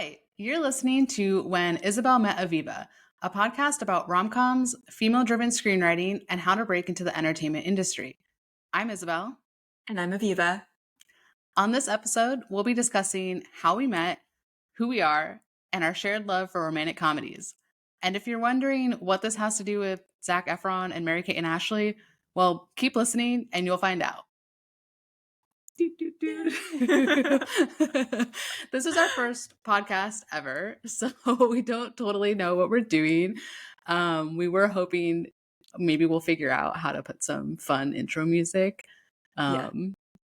Hi, you're listening to When Isabel Met Aviva, a podcast about rom-coms, female-driven screenwriting, and how to break into the entertainment industry. I'm Isabel. And I'm Aviva. On this episode, we'll be discussing how we met, who we are, and our shared love for romantic comedies. And if you're wondering what this has to do with Zac Efron and Mary-Kate and Ashley, well, keep listening and you'll find out. This is our first podcast ever, so we don't totally know what we're doing. We were hoping maybe we'll figure out how to put some fun intro music. I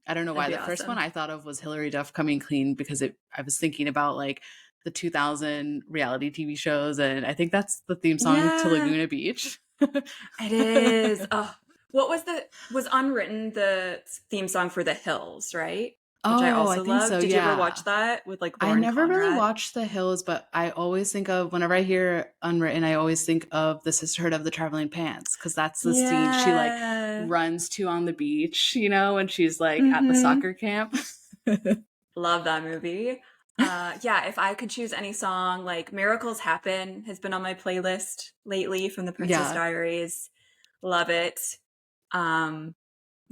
don't know why the first one I thought of was Hilary Duff Coming Clean, because I was thinking about like the 2000 reality TV shows, and I think that's the theme song to Laguna Beach. It is. Oh, what was Unwritten the theme song for The Hills, right? Which I also love. So, Did you ever watch that with like Lauren I never Conrad? really watched The Hills, but I always think of, whenever I hear Unwritten, I always think of the Sisterhood of the Traveling Pants, because that's the scene she like runs to on the beach, you know, when she's like at the soccer camp. Love that movie. If I could choose any song, like Miracles Happen has been on my playlist lately from the Princess Diaries. Love it.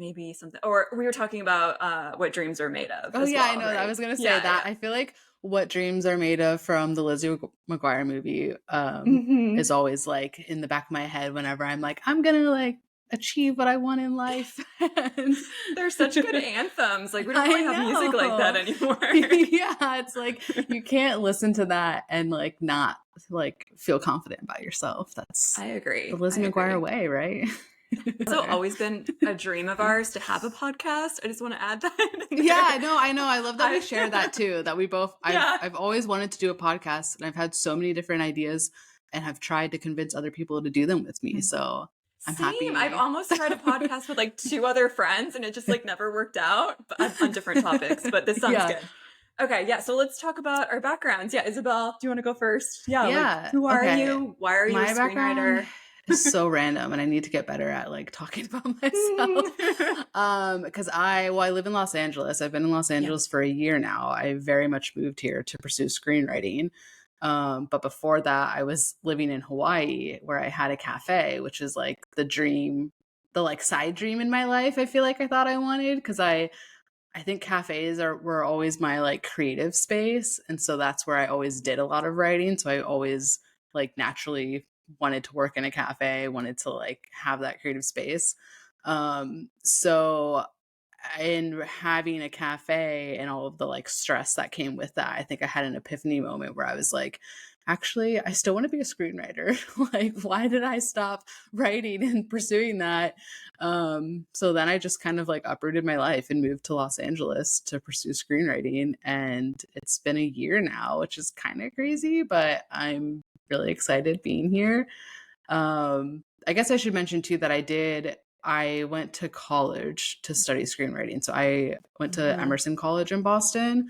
Maybe something, or we were talking about What Dreams Are Made Of. Oh yeah, well, I know. Right? I was gonna say that. I feel like What Dreams Are Made Of from the Lizzie McGuire movie is always like in the back of my head whenever I'm like, I'm gonna like achieve what I want in life. And they're such good anthems. Like we don't really have music like that anymore. Yeah, it's like you can't listen to that and like not like feel confident about yourself. That's I agree. The Lizzie McGuire way, right? It's always been a dream of ours to have a podcast. I just want to add that. Yeah, I know. I love that we share that too. That we both. I've always wanted to do a podcast, and I've had so many different ideas, and have tried to convince other people to do them with me. So I'm happy. I've almost tried a podcast with like 2 other friends, and it just like never worked out on different topics. But this sounds good. Okay, yeah. So let's talk about our backgrounds. Yeah, Isabel, do you want to go first? Like, who are you? Why are you a screenwriter? Is so random, and I need to get better at like talking about myself. Because I live in Los Angeles. I've been in Los Angeles for a year now. I very much moved here to pursue screenwriting. But before that, I was living in Hawaii, where I had a cafe, which is like the dream, the like side dream in my life. I feel like I thought I wanted, because I think cafes were always my like creative space, and so that's where I always did a lot of writing. So I always like naturally wanted to work in a cafe, wanted to like have that creative space. So in having a cafe and all of the like stress that came with that, I think I had an epiphany moment where I was like, actually, I still want to be a screenwriter. Like, why did I stop writing and pursuing that? So then I just kind of like uprooted my life and moved to Los Angeles to pursue screenwriting. And it's been a year now, which is kind of crazy, but I'm really excited being here. I guess I should mention too that I went to college to study screenwriting. So I went to Emerson College in Boston,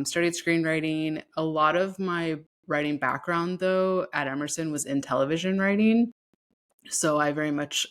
studied screenwriting. A lot of my writing background, though, at Emerson was in television writing. So I very much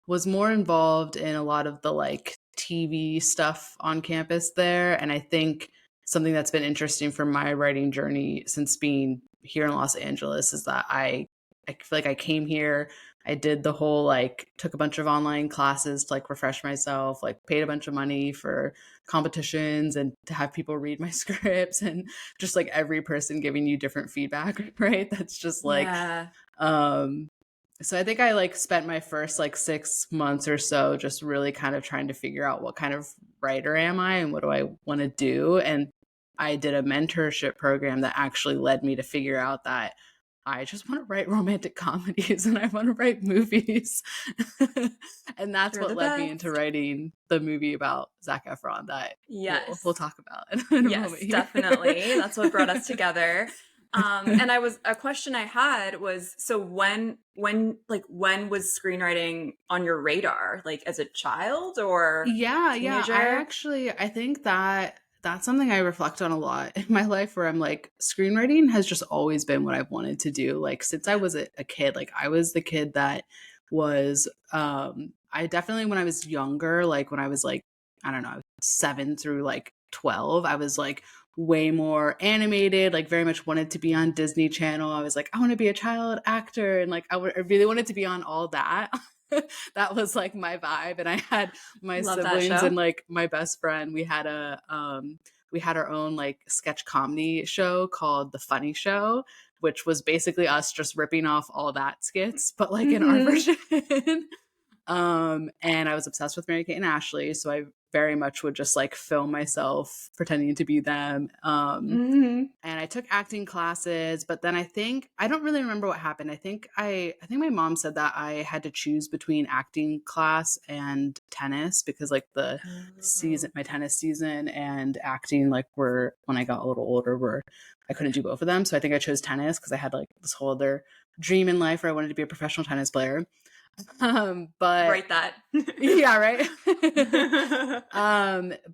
was more involved in a lot of the like TV stuff on campus there. And I think something that's been interesting for my writing journey since being here in Los Angeles is that I feel like I came here, I did the whole like took a bunch of online classes to like refresh myself, like paid a bunch of money for competitions and to have people read my scripts, and just like every person giving you different feedback, right? That's just like so I think I like spent my first like 6 months or so just really kind of trying to figure out what kind of writer am I and what do I want to do. And I did a mentorship program that actually led me to figure out that I just want to write romantic comedies and I want to write movies. And that's what led me into writing the movie about Zac Efron that we'll talk about in a moment. Definitely. That's what brought us together. And a question I had was, so when was screenwriting on your radar, like as a child or teenager? I think that's something I reflect on a lot in my life, where I'm like, screenwriting has just always been what I've wanted to do. Like since I was a kid, like I was the kid that was, I definitely, when I was younger, like when I was like, I don't know, 7 through like 12, I was like way more animated, like very much wanted to be on Disney Channel. I was like, I want to be a child actor. And like, I really wanted to be on all that. That was like my vibe. And I had my Love that siblings show. and like my best friend, we had our own like sketch comedy show called The Funny Show, which was basically us just ripping off all that skits, but like in our version. And I was obsessed with Mary Kate and Ashley, so I very much would just like film myself pretending to be them. And I took acting classes, but then I don't really remember what happened. I think my mom said that I had to choose between acting class and tennis because like my tennis season and acting like were when I got a little older were I couldn't do both of them. So I think I chose tennis because I had like this whole other dream in life where I wanted to be a professional tennis player. But write that. Yeah, right.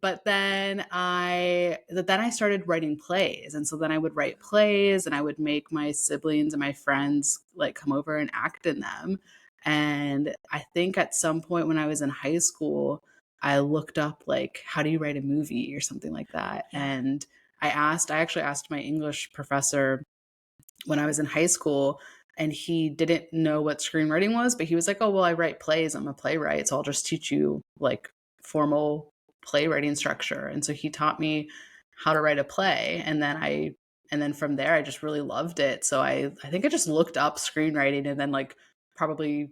But then I started writing plays, and so then I would write plays and I would make my siblings and my friends like come over and act in them. And I think at some point when I was in high school, I looked up like how do you write a movie or something like that. Yeah. And I actually asked my English professor when I was in high school, and he didn't know what screenwriting was, but he was like, oh, well, I write plays. I'm a playwright. So I'll just teach you like formal playwriting structure. And so he taught me how to write a play. And then from there, I just really loved it. So I think I just looked up screenwriting and then like probably,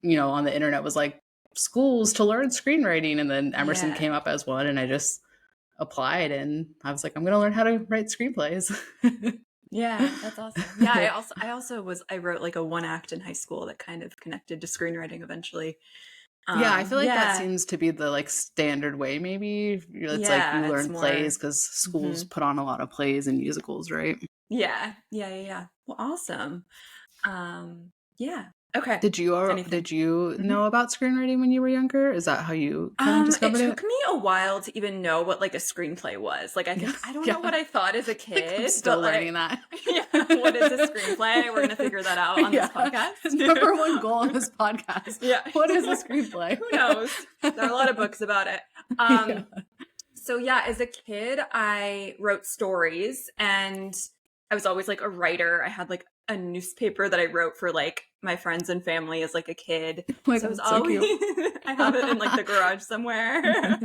on the internet was like schools to learn screenwriting. And then Emerson came up as one, and I just applied, and I was like, I'm going to learn how to write screenplays. Yeah, that's awesome. Yeah, I wrote like a one act in high school that kind of connected to screenwriting eventually. Yeah, I feel like that seems to be the like standard way. Maybe it's like you learn plays because schools put on a lot of plays and musicals, right? Yeah. Well, awesome. Yeah. Okay. Did you know about screenwriting when you were younger? Is that how you kind of discovered it? It took me a while to even know what like a screenplay was. Like I don't know what I thought as a kid. Like, I'm still learning that. Yeah. What is a screenplay? We're gonna figure that out on this podcast. Number one goal on this podcast. Yeah. What is a screenplay? Who knows? There are a lot of books about it. So yeah, as a kid, I wrote stories, and I was always like a writer. I had like a newspaper that I wrote for like my friends and family as like a kid. So I was always I have it in like the garage somewhere.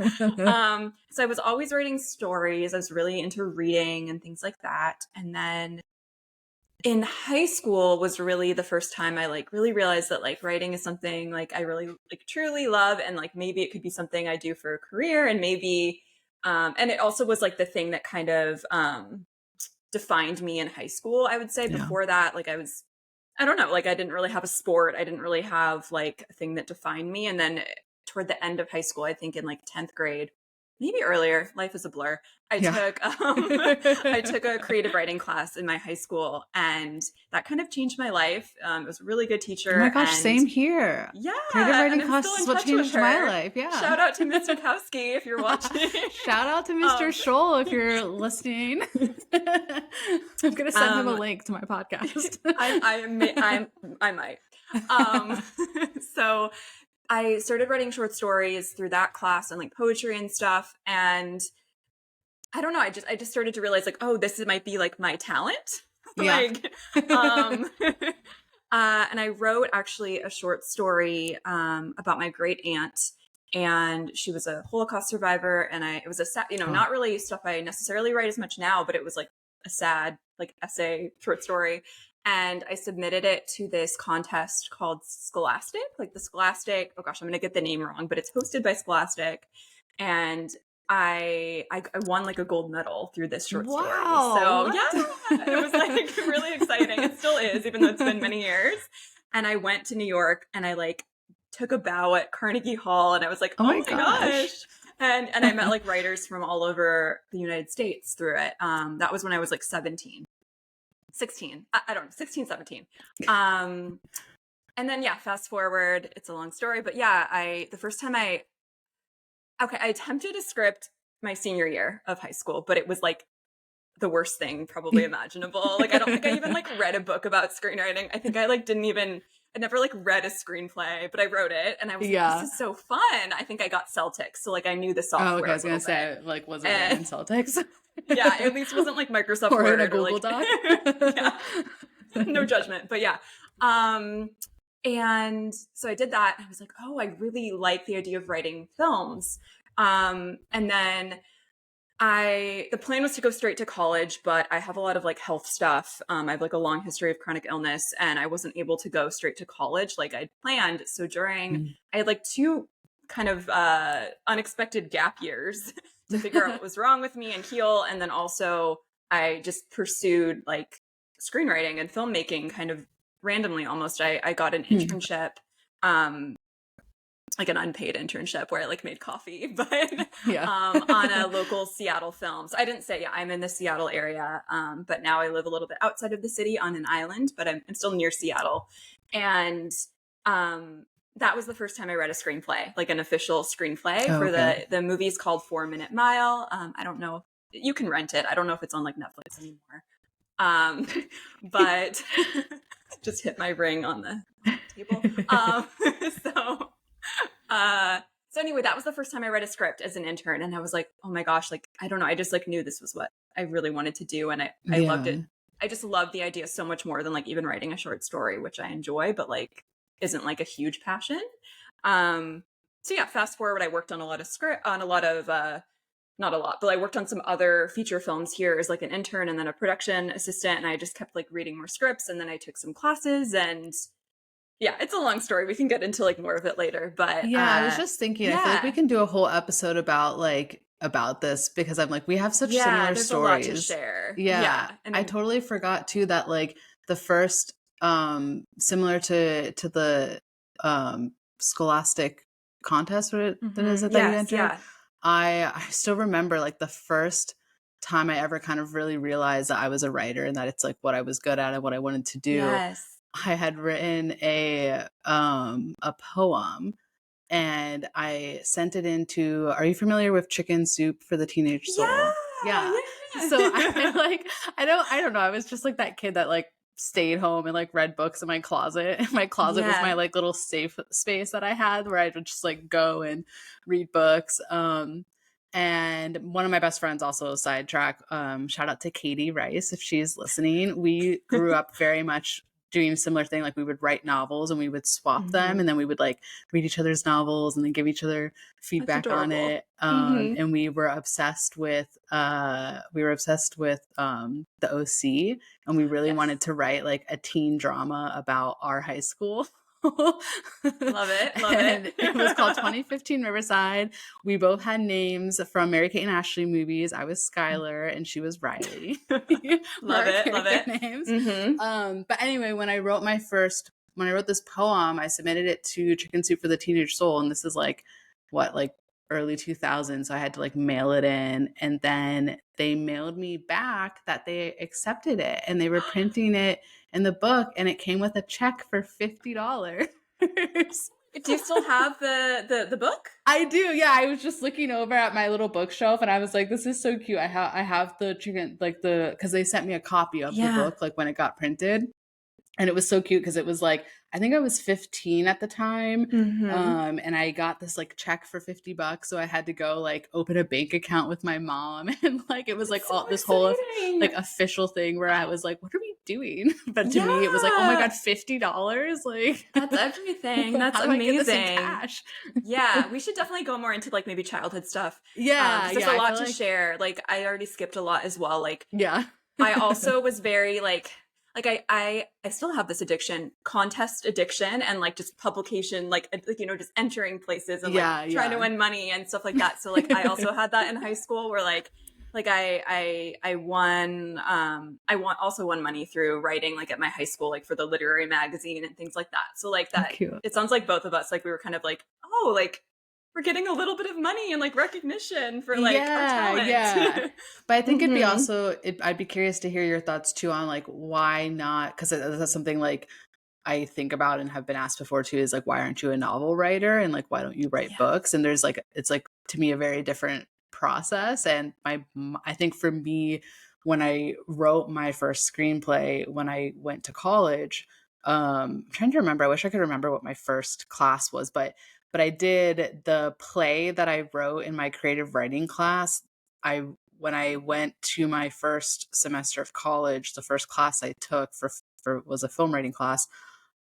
So I was always writing stories. I was really into reading and things like that. And then in high school was really the first time I like really realized that like writing is something like I really like truly love, and like maybe it could be something I do for a career, and maybe and it also was like the thing that kind of defined me in high school, I would say. Before that, like I don't know, like I didn't really have a sport. I didn't really have like a thing that defined me. And then toward the end of high school, I think in like 10th grade, maybe earlier, life is a blur. I took a creative writing class in my high school, and that kind of changed my life. It was a really good teacher. Oh my gosh, same here. Yeah. Creative writing class is what changed my life. Yeah. Shout out to Mr. Kowski if you're watching. Shout out to Mr. Scholl if you're listening. I'm going to send him a link to my podcast. I might. So I started writing short stories through that class and like poetry and stuff. And I don't know, I just started to realize like, oh, might be like my talent. And I wrote actually a short story about my great aunt, and she was a Holocaust survivor. And it was a sad, not really stuff I necessarily write as much now, but it was like a sad like essay short story. And I submitted it to this contest called Scholastic, like the Scholastic. Oh gosh, I'm going to get the name wrong, but it's hosted by Scholastic. And I won like a gold medal through this short story. So yeah, it was like really exciting. It still is, even though it's been many years. And I went to New York, and I like took a bow at Carnegie Hall, and I was like, oh my gosh. And I met like writers from all over the United States through it. That was when I was like 16. I don't know, 16, 17. And then, fast forward, it's a long story, but the first time I attempted a script my senior year of high school, but it was like the worst thing probably imaginable. Like, I don't think I even like read a book about screenwriting. I think I like I never like read a screenplay, but I wrote it, and I was like, this is so fun. I think I got Celtics. So like I knew the software. Oh, okay. I was going to say, like, was it in Celtics? Yeah, at least it wasn't like Microsoft or Word in a or Google like Doc. yeah. No judgment, but yeah. Um and so I did that and I was like, "Oh, I really like the idea of writing films." And then the plan was to go straight to college, but I have a lot of like health stuff. I have like a long history of chronic illness and I wasn't able to go straight to college like I'd planned. So Mm. I had like two kind of unexpected gap years to figure out what was wrong with me and heal. And then also I just pursued like screenwriting and filmmaking kind of randomly almost. I got an Hmm. internship. Like an unpaid internship where I like made coffee, but Yeah. on a local Seattle film. So I didn't say, yeah, I'm in the Seattle area, but now I live a little bit outside of the city on an island, but I'm still near Seattle. And that was the first time I read a screenplay, like an official screenplay Oh, for okay. the movie's called 4 Minute Mile. I don't know. You can rent it. I don't know if it's on like Netflix anymore. But just hit my ring on the table. So so anyway, that was the first time I read a script as an intern and I was like, oh my gosh, like I don't know, I just like knew this was what I really wanted to do and I loved it. Yeah. I just love the idea so much more than like even writing a short story, which I enjoy, but like isn't like a huge passion. So yeah, fast forward, I worked on a lot of script on a lot of not a lot, but I worked on some other feature films here as like an intern and then a production assistant and I just kept like reading more scripts and then I took some classes and yeah, it's a long story. We can get into like more of it later, but Yeah, I was just thinking, I feel like we yeah. can do a whole episode about this because I'm like, we have such Yeah, similar there's a lot to stories. share. Yeah. Yeah. And I I'm totally forgot too that like the first similar to the scholastic contest, that is it that you yes, entered. yeah. I still remember like the first time I ever kind of really realized that I was a writer and that it's like what I was good at and what I wanted to do. Yes. I had written a poem and I sent it into, are you familiar with Chicken Soup for the Teenage Soul? Yeah, Yeah. yeah. So I like, I don't know. I was just like that kid that like stayed home and like read books in my closet. And my closet was my Yeah. like little safe space that I had where I would just like go and read books. And one of my best friends, also sidetrack, shout out to Katie Rice if she's listening. We grew up very much doing a similar thing. Like we would write novels and we would swap them, and then we would like read each other's novels and then give each other That's feedback on adorable. it. And we were obsessed with the OC, and we really Yes. wanted to write like a teen drama about our high school. Love it. Love And it was called it. 2015 Riverside. We both had names from Mary Kate and Ashley movies. I was Skylar and she was Riley. For Love our it. Love character it. names. Mm-hmm. But anyway, when I wrote this poem, I submitted it to Chicken Soup for the Teenage Soul, and this is like early 2000s. So I had to like mail it in, and then they mailed me back that they accepted it, and they were printing it in the book, and it came with a check for $50. Do you still have the book? I do, yeah. I was just looking over at my little bookshelf and I was like, this is so cute. I have the chicken, like because they sent me a copy of the Yeah. book like when it got printed. And it was so cute because it was like, I think I was 15 at the time. And I got this like check for $50. So I had to go like open a bank account with my mom. And like, it was like So all this whole exciting. like official thing where I was like, what are we doing? But to me, it was like, oh my Yeah. God, $50. Like, That's everything. That's how do I get this in amazing. cash? Yeah, we should definitely go more into like maybe childhood stuff. Yeah. 'Cause there's Yeah. a I lot feel to like, share. Like I already skipped a lot as well. Like yeah. I also was very I still have this contest addiction and like just publication, like just entering places and like Yeah. trying to Yeah. win money and stuff like that. So like I also had that in high school where I won also won money through writing like at my high school, like for the literary magazine and things like that. So like that, Cute. it sounds like both of us, like we were kind of like, oh, like we're getting a little bit of money and like recognition for like our talent. Yeah. But I think it'd be also, I'd be curious to hear your thoughts too on like why not, because that's something like I think about and have been asked before too, is like, why aren't you a novel writer? And like, why don't you write books? And there's like, it's like to me a very different process. And I think for me, when I wrote my first screenplay when I went to college, I'm trying to remember, I wish I could remember what my first class was, but I did the play that I wrote in my creative writing class. I when I went to my first semester of college, the first class I took for was a film writing class.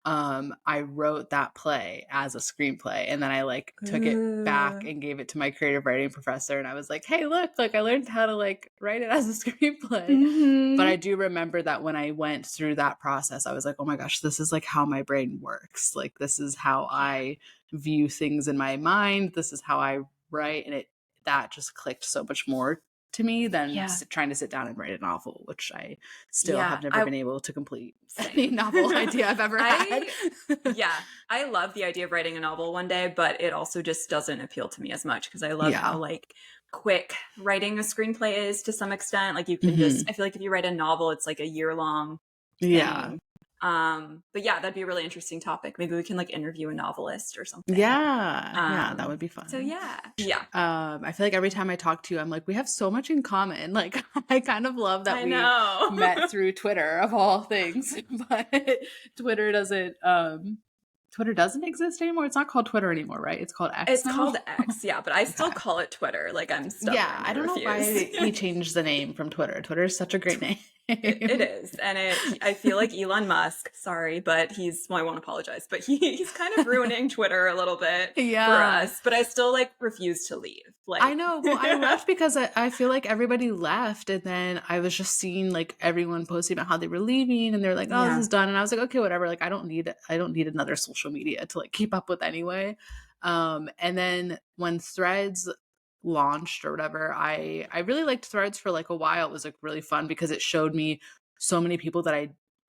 I wrote that play as a screenplay, and then I like took it back Ooh. and gave it to my creative writing professor, and I was like, "Hey, look, like I learned how to like write it as a screenplay." But I Mhm. do remember that when I went through that process, I was like, "Oh my gosh, this is like how my brain works. Like this is how Yeah. I view things in my mind. This is how I write." And it that just clicked so much more to me than Yeah. trying to sit down and write a novel, which I still Yeah. have never I been able to complete any Same. novel idea I've ever had. I Yeah, I love the idea of writing a novel one day, but it also just doesn't appeal to me as much because I love how Yeah. like quick writing a screenplay is to some extent. Like you can just Mhm. I feel like if you write a novel, it's like a year-long Yeah. thing. But yeah, that'd be a really interesting topic. Maybe we can like interview a novelist or something. Yeah. Yeah, that would be So fun. yeah. Yeah. I feel like every time I talk to you, I'm like, we have so much in common. Like, I kind of love that I we know. met through Twitter of all things, but Twitter doesn't, Twitter doesn't exist anymore. It's not called Twitter anymore, right? It's called X It's now. called X, yeah, but I still Okay. call it Twitter. Like I'm Yeah, stubborn. I I don't know refuse. why he changed the name from Twitter. Twitter is such a great name. It is, and I feel like Elon Musk. Sorry, but well, I won't apologize, but he's kind of ruining Twitter a little bit for Yeah. us. But I still like refuse to leave. I Like, know. Well, I left because I feel like everybody left, and then I was just seeing like everyone posting about how they were leaving, and they're like, "Oh, this yeah, is done," and I was like, "Okay, whatever." Like, I don't need another social media to like keep up with anyway. And then when Threads launched or whatever, I really liked Threads for like a while. It was like really fun because it showed me so many people that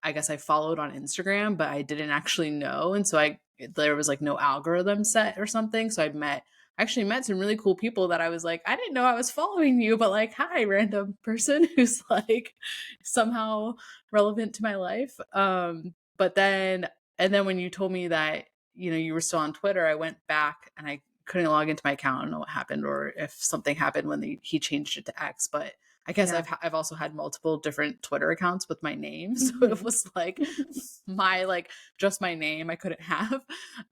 I guess I followed on Instagram, but I didn't actually know, and so there was like no algorithm set or something. So I actually met some really cool people that I was like, I didn't know I was following you, but like, hi, random person who's like somehow relevant to my life. But then, and then when you told me that, you know, you were still on Twitter, I went back and I couldn't log into my account. I don't know what happened or if something happened when he changed it to X, but I guess yeah. I've also had multiple different Twitter accounts with my name. So it Mhm. was like my, like, just my name I couldn't have.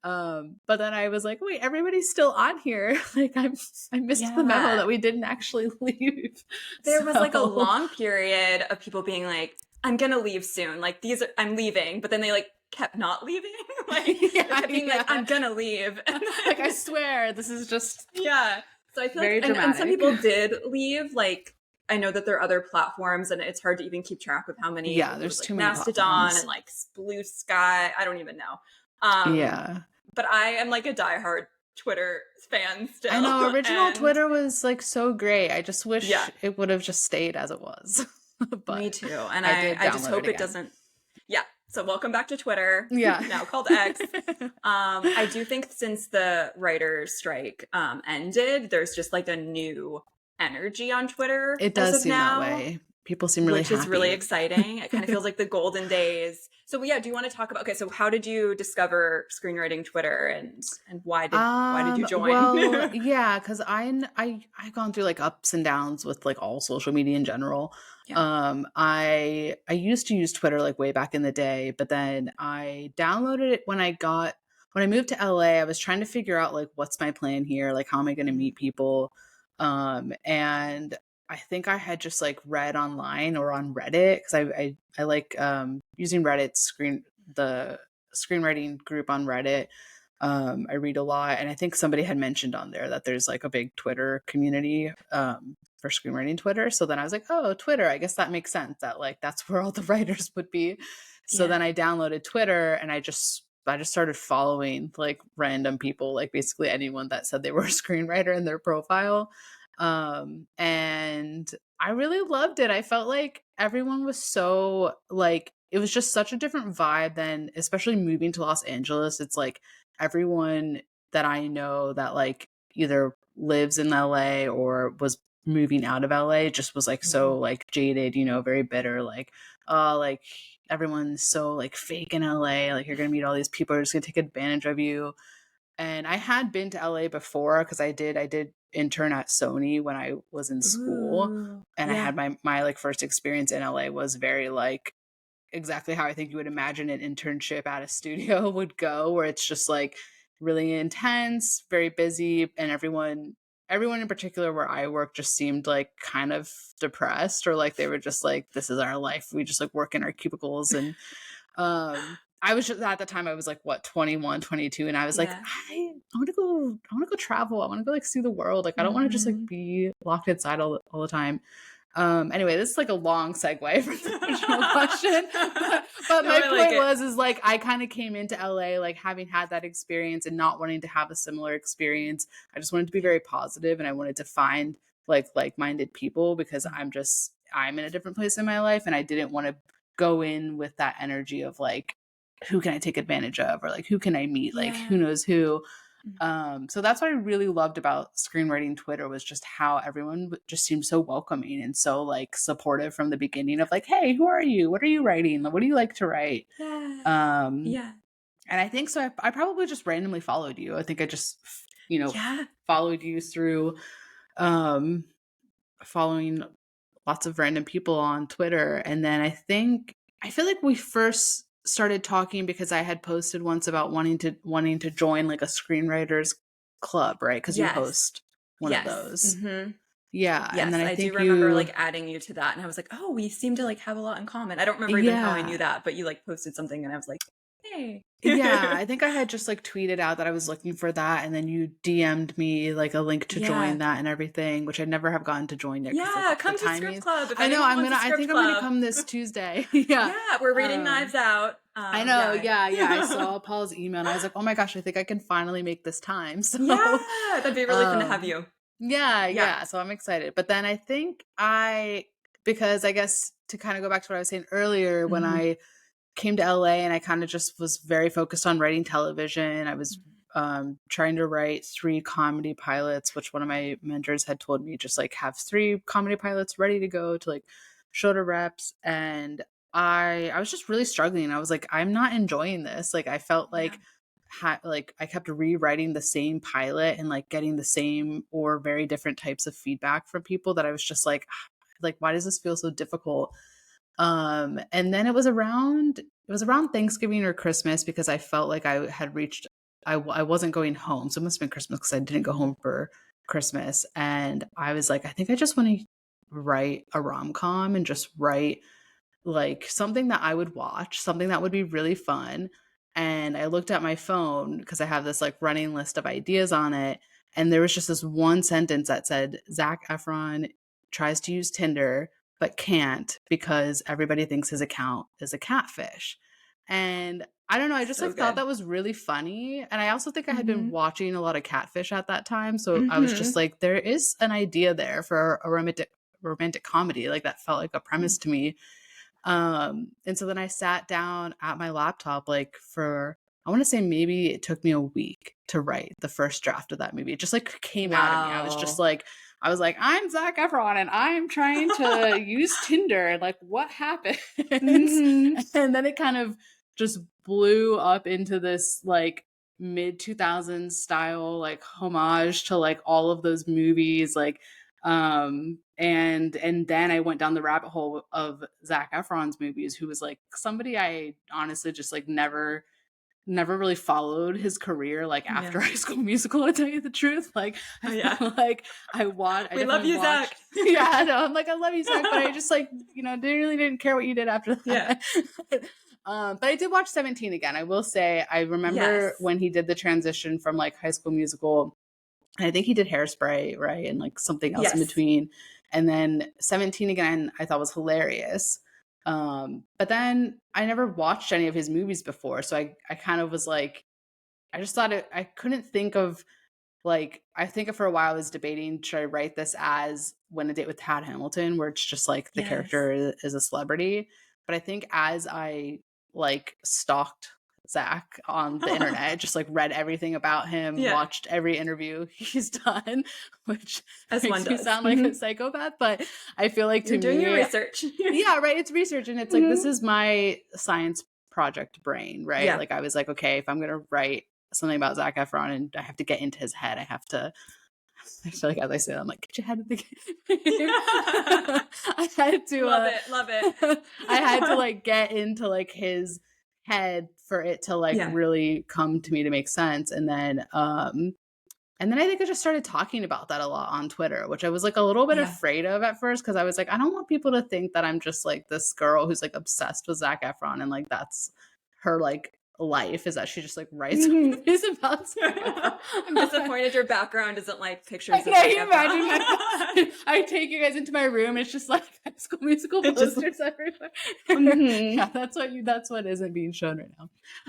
But then I was like, wait, everybody's still on here. Like I missed the memo Yeah, that we didn't actually leave. there was like a So long period of people being like, "I'm gonna leave soon." Like I'm leaving, but then they like kept not leaving. Like they yeah, kept being like, yeah. "I'm gonna leave," and Like I then swear this is just yeah. So I feel like very and some dramatic. people did leave. Like I know that there are other platforms and it's hard to even keep track of how many. Yeah, There was there's like too many Mastodon and platforms. like Blue Sky. I don't even know. Um, Yeah. but I am like a diehard Twitter fan I still. know original And Twitter was like so great. I just wish yeah, it would have just stayed as it was. me But too. And I did I just download it hope it again. doesn't. Yeah. So welcome back to Twitter, Yeah. now called X. I do think since the writers' strike ended, there's just like a new energy on Twitter It as does of seem that now, way. People seem really which is really happy. exciting. It kind of feels like the golden days. So yeah, do you want to talk about okay, so how did you discover screenwriting Twitter and why did you join? Well, yeah, because I've gone through like ups and downs with like all social media in general. Yeah. I used to use Twitter like way back in the day, but then I downloaded it when I moved to LA. I was trying to figure out like what's my plan here, like how am I going to meet people, and I think I had just like read online or on Reddit because I like using the screenwriting group on Reddit. I read a lot, and I think somebody had mentioned on there that there's like a big Twitter community for screenwriting Twitter. So then I was like, oh, Twitter. I guess that makes sense. That like that's where all the writers would be. So Yeah. then I downloaded Twitter, and I just started following like random people, like basically anyone that said they were a screenwriter in their profile. And I really loved it. I felt like everyone was so like it was just such a different vibe than especially moving to Los Angeles. It's like everyone that I know that like either lives in LA or was moving out of LA just was like Mhm. so like jaded, you know, very bitter, like everyone's so like fake in LA, like you're gonna meet all these people who are just gonna take advantage of you. And I had been to LA before because I did intern at Sony when I was in school. Ooh. And I Yeah. had my like first experience in LA was very like exactly how I think you would imagine an internship at a studio would go, where it's just like really intense, very busy, and everyone in particular where I work just seemed like kind of depressed, or like they were just like, this is our life. We just like work in our cubicles. And I was just, at the time I was like, what, 21, 22. And I was like, Yeah. I want to go travel. I want to go like see the world. Like, I don't want to just like be locked inside all the time. Anyway, this is like a long segue from the original question, but No, my I like point it. is like, I kind of came into LA, like having had that experience and not wanting to have a similar experience. I just wanted to be very positive, and I wanted to find like-minded people, because I'm in a different place in my life, and I didn't want to go in with that energy of like, who can I take advantage of, or like, who can I meet? Like, who knows who? So that's what I really loved about screenwriting Twitter, was just how everyone just seemed so welcoming and so like supportive from the beginning of like, hey, who are you? What are you writing? What do you like to write? Yeah. Um, Yeah. and I think so. I probably just randomly followed you. I think I just, Yeah. followed you through following lots of random people on Twitter. And then I feel like we first started talking because I had posted once about wanting to join like a screenwriters club, right? Because you Yes. host one of Yes. those. Yeah. And then Yes, I I do think remember like adding you to that, and I was like, "Oh, we seem to like have a lot in common." I don't remember even how I knew yeah. that, but you like posted something, and I was like, "Hey." Yeah, I think I had just like tweeted out that I was looking for that, and then you DM'd me like a link to join Yeah. that and everything, which I never have gotten to join yet because like Yeah, the come to Script timing. Club if I know anyone wants a I script think I'm gonna club. come this Tuesday. Yeah. Yeah, we're reading Um Knives Out. I know, Yeah. yeah. I saw Paul's email and I was like, oh my gosh, I think I can finally make this time. So Yeah, that'd be really fun to have um you. Yeah. yeah, so I'm excited. But then I think because I guess to kind of go back to what I was saying earlier, when Mhm. I came to LA and I kind of just was very focused on writing television. I was trying to write 3 comedy pilots, which one of my mentors had told me, just like have 3 comedy pilots ready to go to like show to reps. And I was just really struggling. I was like, I'm not enjoying this. Like I felt Yeah. like I kept rewriting the same pilot and like getting the same or very different types of feedback from people, that I was just like, why does this feel so difficult? And then it was around Thanksgiving or Christmas, because I felt like I had reached, I wasn't going home. So it must have been Christmas because I didn't go home for Christmas. And I was like, I think I just want to write a rom-com and just write like something that I would watch, something that would be really fun. And I looked at my phone because I have this like running list of ideas on it. And there was just this one sentence that said, Zac Efron tries to use Tinder, but can't because everybody thinks his account is a catfish. And I don't know, I just So like thought good. that was really funny. And I also think I had been Mhm. watching a lot of Catfish at that time. So I was just Mhm. like, there is an idea there for a romantic comedy. Like that felt like a premise to me. And so then I sat down at my laptop like for, I want to say maybe it took me a week to write the first draft of that movie. It just like came out of me. Wow. I was like, I'm Zac Efron and I'm trying to use Tinder, and like what happens? Mhm. And then it kind of just blew up into this like mid 2000s style like homage to like all of those movies, like and then I went down the rabbit hole of Zac Efron's movies, who was like somebody I honestly just like never really followed his career like Yeah. after High School Musical, to tell you the truth. Like I Oh, yeah. feel like I We love definitely you, Zach. watched. Yeah, no, I'm like, I love you, Zach, but I just like, didn't care what you did after Yeah. that. But I did watch 17 again. I will say I remember Yes. when he did the transition from like High School Musical, and I think he did Hairspray, right? And like something else in Yes. between. And then 17 again, I thought was hilarious. But then I never watched any of his movies before. So I kind of was like, I just thought I couldn't think of like, I think for a while I was debating, should I write this as When a Date with Tad Hamilton, where it's just like the Yes. character is a celebrity. But I think as I like stalked Zach on the internet, just like read everything about him, Yeah. watched every interview he's done, which As one makes me does. sound like a Mhm. psychopath, but I feel like to You're doing your me, research. yeah, right, it's research, and it's like this Mhm. is my science project brain, right? Yeah. Like I was like, okay, if I'm gonna write something about Zac Efron and I have to get into his head, I feel like as I say, I'm like, get your head in the game. Yeah. I had to, Love it. Love it. I had to like get into like his head for it to like Yeah. really come to me to make sense. And then, And then I think I just started talking about that a lot on Twitter, which I was like a little bit Yeah. afraid of at first because I was like, I don't want people to think that I'm just like this girl who's like obsessed with Zac Efron and like that's her like life is that she just like writes movies about Zac Efron. I'm disappointed your background isn't like pictures of Can Zac you Efron. imagine? I take you guys into my room. It's just like High School Musical posters everywhere. Yeah, that's what isn't being shown right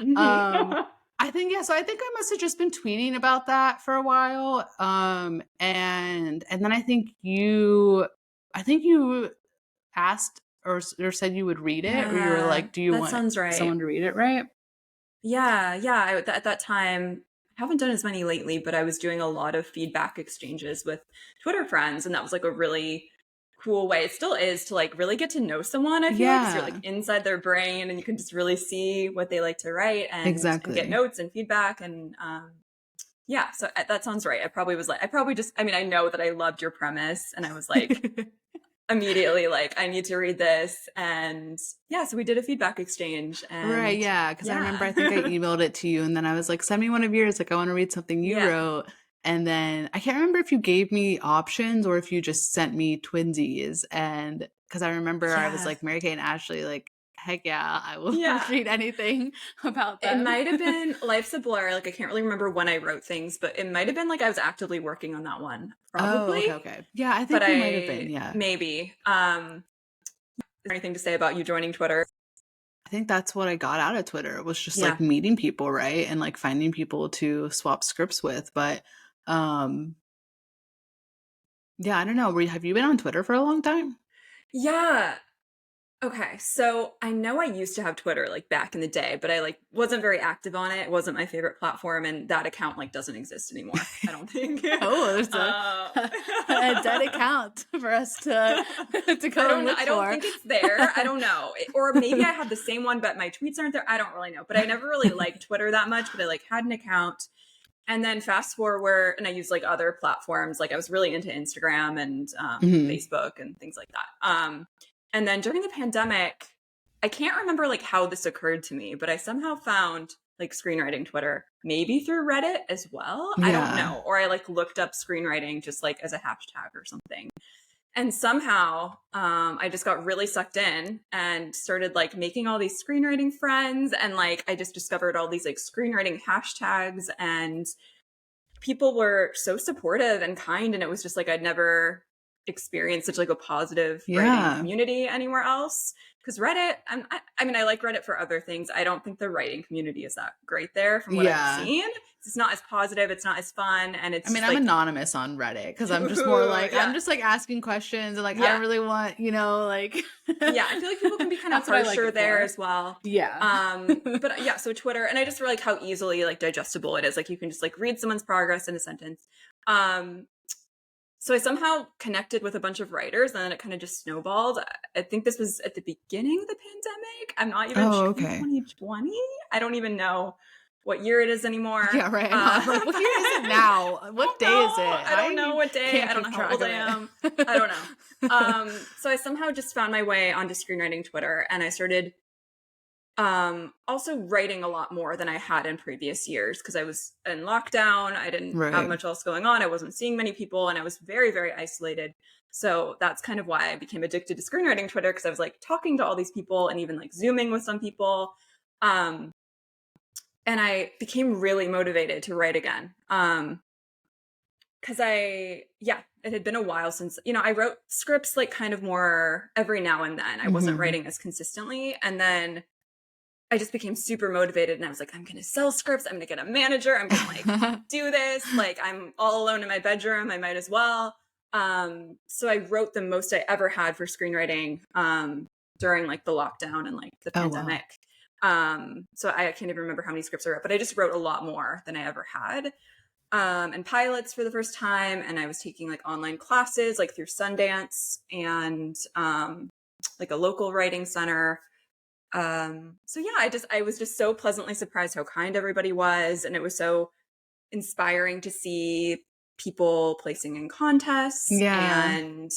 now. I think so I think I must have just been tweeting about that for a while. And then I think you asked or said you would read it or you were Yeah, like, do you that want sounds right. someone to read it, right? Yeah. At that time, I haven't done as many lately, but I was doing a lot of feedback exchanges with Twitter friends, and that was like a really cool way. It still is to like really get to know someone. I feel like 'cause you're like Yeah, inside their brain, and you can just really see what they like to write and get exactly. notes and feedback and yeah. So that sounds right. I probably just I mean I know that I loved your premise, and I was like immediately like I need to read this, and yeah. So we did a feedback exchange, Right, and yeah, because I remember yeah. I think I emailed it to you, and then I was like, "Send me one of yours, like, I wanna read something you Yeah. wrote." And then I can't remember if you gave me options or if you just sent me twinsies, and because I remember I was Yeah. like, "Mary Kate and Ashley, like, heck yeah, I will Yeah. read anything about It them." might have been Life's a Blur, like, I can't really remember when I wrote things, but it might have been, like, I was actively working on that one, Oh, probably, okay, okay. Yeah, I but think you might have been, yeah. maybe. Is there anything to say about you joining Twitter? I think that's what I got out of Twitter. It was just, like, Yeah. meeting people, right? And, like, finding people to swap scripts with, but, um, yeah, I don't know, have you been on Twitter for a long time? Yeah. Okay, so I know I used to have Twitter, like, back in the day, but I, like, wasn't very active on it. It wasn't my favorite platform, and that account, like, doesn't exist anymore, I don't think. Oh, there's Uh a dead account for us to to I go and don't know. look I don't for. think it's there. I don't know. Or maybe I have the same one, but my tweets aren't there. I don't really know. But I never really liked Twitter that much, but I like had an account. And then fast forward, and I use like other platforms. Like I was really into Instagram and Mhm. Facebook and things like that. And then during the pandemic, I can't remember like how this occurred to me, but I somehow found like screenwriting Twitter, maybe through Reddit as well. I don't Yeah. know. Or I like looked up screenwriting just like as a hashtag or something. And somehow, I just got really sucked in and started like making all these screenwriting friends. And like, I just discovered all these like screenwriting hashtags, and people were so supportive and kind. And it was just like, I'd never experienced such like a positive writing Yeah. community anywhere else. Because Reddit, I mean, I like Reddit for other things. I don't think the writing community is that great there from what I've Yeah. seen. It's not as positive. It's not as fun. And I it's mean, just I'm like, anonymous on Reddit because I'm just more like I'm yeah, just like asking questions and like I yeah. don't really want, like Yeah, I feel like people can be kind of that's what I like harsher it there for. as well. Yeah. But yeah, so Twitter, and I just like how easily like digestible it is. Like you can just like read someone's progress in a sentence. Um, so I somehow connected with a bunch of writers, and then it kind of just snowballed. I think this was at the beginning of the pandemic. I'm not even Oh, sure. I think okay. 2020. I don't even know what year it is anymore. Yeah, right. I'm like, what year is it now? What day is it? I don't know what day. can't I don't keep know how track old of I am. it. I don't know. So I somehow just found my way onto screenwriting Twitter, and I started also writing a lot more than I had in previous years because I was in lockdown. I didn't have Right. much else going on. I wasn't seeing many people, and I was very, very isolated. So that's kind of why I became addicted to screenwriting Twitter, because I was like talking to all these people and even like Zooming with some people. Um, and I became really motivated to write again. Because it had been a while since, I wrote scripts like kind of more every now and then. I wasn't Mhm. writing as consistently. And then I just became super motivated, and I was like, I'm going to sell scripts. I'm going to get a manager. I'm going to like do this. Like I'm all alone in my bedroom. I might as well. So I wrote the most I ever had for screenwriting during like the lockdown and like the Oh, wow. pandemic. So I can't even remember how many scripts I wrote, but I just wrote a lot more than I ever had. And pilots for the first time. And I was taking like online classes like through Sundance and like a local writing center. So yeah, I was just so pleasantly surprised how kind everybody was, and it was so inspiring to see people placing in contests Yeah. and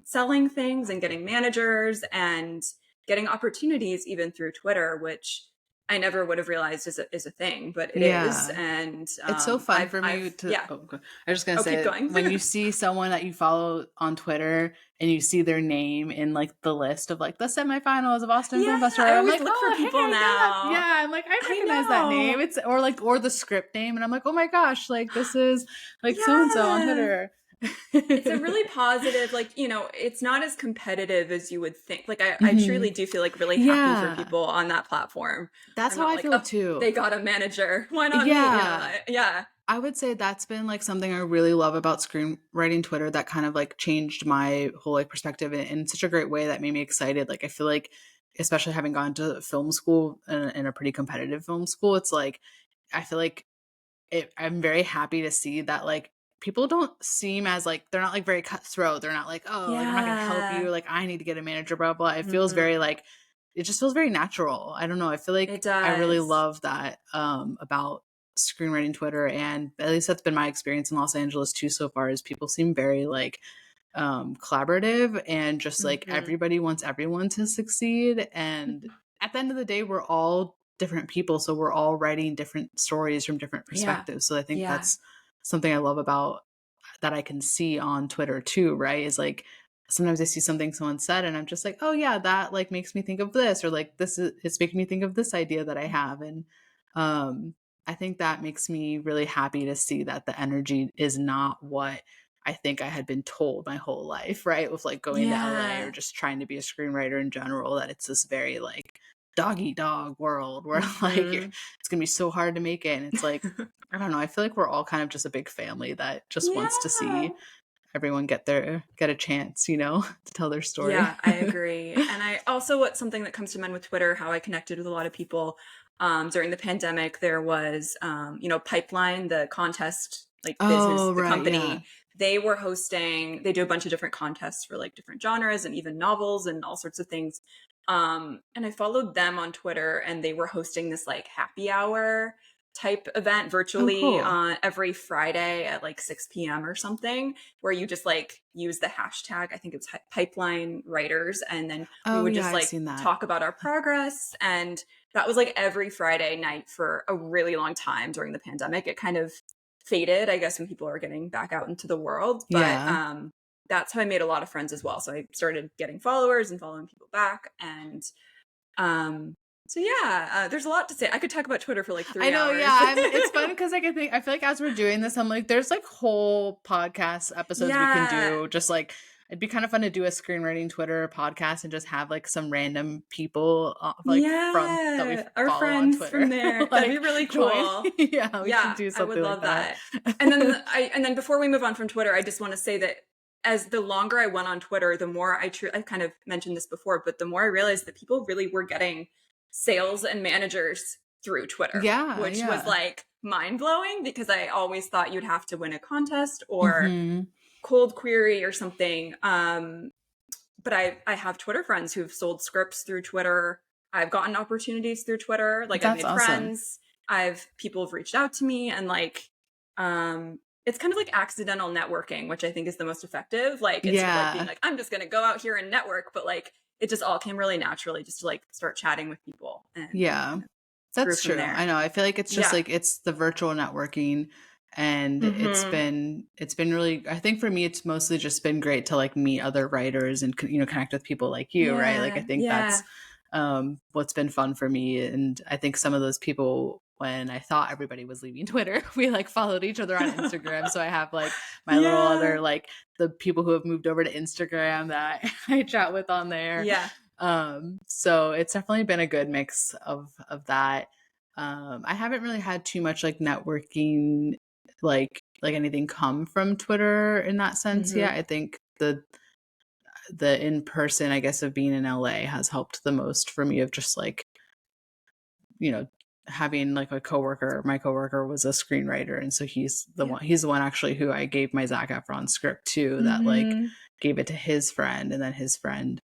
selling things and getting managers and getting opportunities even through Twitter, which I never would have realized is a thing, but it is. Yeah. And It's so fun for me to yeah. okay. I was just gonna Keep say, going. when you see someone that you follow on Twitter and you see their name in like the list of like the semifinals of Austin Yeah, Film Festival, I I'm always like, look for oh, hey, people now. yeah, I'm like, I I recognize that name. know. It's or the script name, and I'm like, oh my gosh, like this is like so and so on Yeah. Twitter. It's a really positive, like, it's not as competitive as you would think. Like, I Mhm. truly do feel like really happy for Yeah, people on that platform. that's I'm how not I like, feel oh, too. they got a manager. Why not me? Yeah. Yeah. I would say that's been like something I really love about screenwriting Twitter that kind of like changed my whole like perspective in such a great way that made me excited. Like I feel like, especially having gone to film school in a pretty competitive film school, it's like I feel like I'm very happy to see that like people don't seem as like they're not like very cutthroat. They're not like, oh, like I'm not gonna help Yeah. you. Like I need to get a manager. Blah blah. It feels Mhm. very like it just feels very natural. I don't know. I feel like It I really does. love that about screenwriting Twitter, and at least that's been my experience in Los Angeles too so far. Is people seem very like collaborative and just like Mhm. everybody wants everyone to succeed. And at the end of the day, we're all different people. So we're all writing different stories from different Yeah. perspectives. So I think Yeah. that's something I love about that I can see on Twitter too, right? Is like sometimes I see something someone said and I'm just like, oh yeah, that like makes me think of this, or like this is it's making me think of this idea that I have. And um I think that makes me really happy to see that the energy is not what I think I had been told my whole life, right? With like going to LA or Yeah. just trying to be a screenwriter in general, that it's this very like dog eat dog world where like Mhm. it's gonna be so hard to make it. And it's like, I don't know, I feel like we're all kind of just a big family that just wants to Yeah. see everyone get a chance, to tell their story. Yeah, I agree. And I also, what's something that comes to mind with Twitter, how I connected with a lot of people during the pandemic, there was, Pipeline, the contest, like business, Oh, the right, yeah. company, they do a bunch of different contests for like different genres and even novels and all sorts of things. And I followed them on Twitter and they were hosting this like happy hour type event Oh, virtually cool. on every Friday at like 6 p.m. or something, where you just like use the hashtag, I think it's pipeline writers. And then we Oh, would yeah, just I've like seen that. talk about our progress. And that was like every Friday night for a really long time during the pandemic. It kind of faded, I guess, when people are getting back out into the world. But Yeah. that's how I made a lot of friends as well. So I started getting followers and following people back. And um, so yeah, there's a lot to say. I could talk about Twitter for like I three know, yeah. hours. It's fun because I feel like as we're doing this, I'm like, there's like whole podcast episodes we can Yeah. do. Just like it'd be kind of fun to do a screenwriting Twitter podcast and just have like some random people like from that we Yeah. Our follow on friends from Twitter there. That'd be like really join. cool. Yeah, we should Yeah, do I would something like love that. that. And then before we move on from Twitter, I just want to say that as the longer I went on Twitter, the more I kind of mentioned this before, but the more I realized that people really were getting sales and managers through Twitter, Yeah, which was yeah. like mind blowing because I always thought you'd have to win a contest or Mhm. cold query or something. But I have Twitter friends who've sold scripts through Twitter. I've gotten opportunities through Twitter. Like I've That's made awesome. friends. People have reached out to me and like it's kind of like accidental networking, which I think is the most effective. Like instead of like being Yeah. like, I'm just gonna go out here and network, but like it just all came really naturally just to like start chatting with people and Yeah. kind of grew That's from true. I there. know. I feel like it's just Yeah. like it's the virtual networking, and Hmm. it's been really, I think for me it's mostly just been great to like meet other writers and connect with people like you, right? Like I Yeah. think that's Yeah. what's been fun for me. And I think some of those people, when I thought everybody was leaving Twitter, we like followed each other on Instagram. So I have like my little Yeah. other like the people who have moved over to Instagram that I chat with on there. Yeah. So it's definitely been a good mix of that. I haven't really had too much like networking, like anything come from Twitter in that sense Hmm. yet. I think the in person, I guess, of being in LA has helped the most for me, of just like, you know, having like a coworker. My coworker was a screenwriter, and so Yeah. he's the one actually who I gave my Zac Efron script to, that like Hmm. gave it to his friend, and then his friend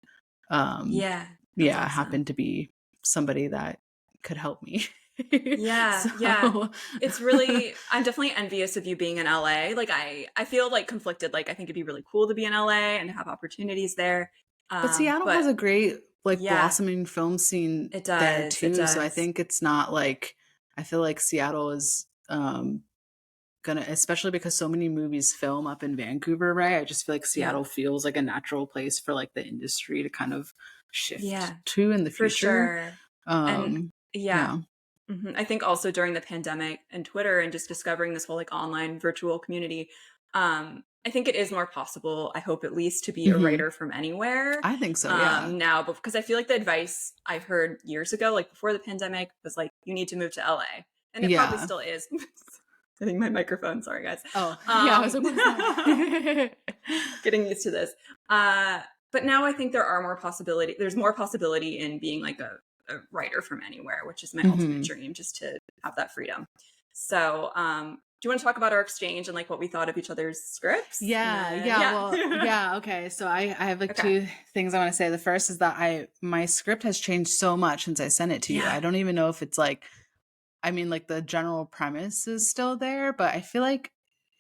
um Yeah. That's yeah, awesome. happened to be somebody that could help me. Yeah, yeah. So It's really I'm definitely envious of you being in LA. Like I feel like conflicted. Like I think it'd be really cool to be in LA and have opportunities there. but Seattle has But a great like Yeah, blossoming film scene it there does. It too. So I does. think it's not like, I feel like Seattle is gonna, especially because so many movies film up in Vancouver, right? I just feel like Yeah. Seattle feels like a natural place for like the industry to kind of shift Yeah, to in the for future. sure. And Um, yeah. yeah. I think also during the pandemic and Twitter and just discovering this whole like online virtual community, I think it is more possible, I hope at least, to be a Hmm. writer from anywhere I think so. Yeah. now, because I feel like the advice I've heard years ago, like before the pandemic, was like, you need to move to LA. And it probably Yeah. still is. I think my microphone, sorry guys. Oh, yeah. I was like, what was that? Getting used to this. But now I think there's more possibility in being like a writer from anywhere, which is my ultimate Hmm. dream, just to have that freedom. So, do you want to talk about our exchange and like what we thought of each other's scripts? And Yeah, then, yeah, yeah. well, yeah, okay. So I have like Okay. two things I want to say. The first is that my script has changed so much since I sent it to you. Yeah. I don't even know if it's like, I mean, like the general premise is still there, but I feel like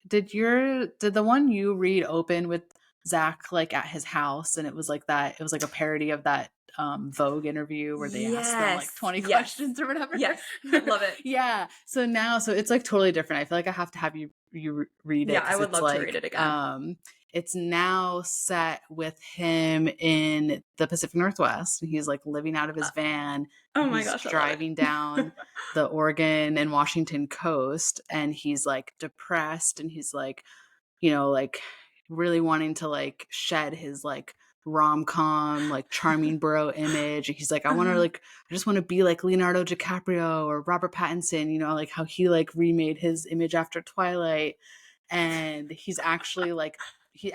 did the one you read open with Zach like at his house, and it was like that, it was like a parody of that Vogue interview where they asked them like Yes. 20 Yes. questions or whatever. Yes. I love it. Yeah. So now, so it's like totally different. I feel like I have to have you read it Yeah, I because would love to read it again. it's now set with him in the Pacific Northwest. He's like living out of his van, Oh and my he's gosh, I love driving down it. the Oregon and Washington coast, and he's like depressed, and he's like, like really wanting to like shed his like rom-com like charming bro image. He's like, I just want to be like Leonardo DiCaprio or Robert Pattinson, like how he like remade his image after Twilight. And he's actually like, I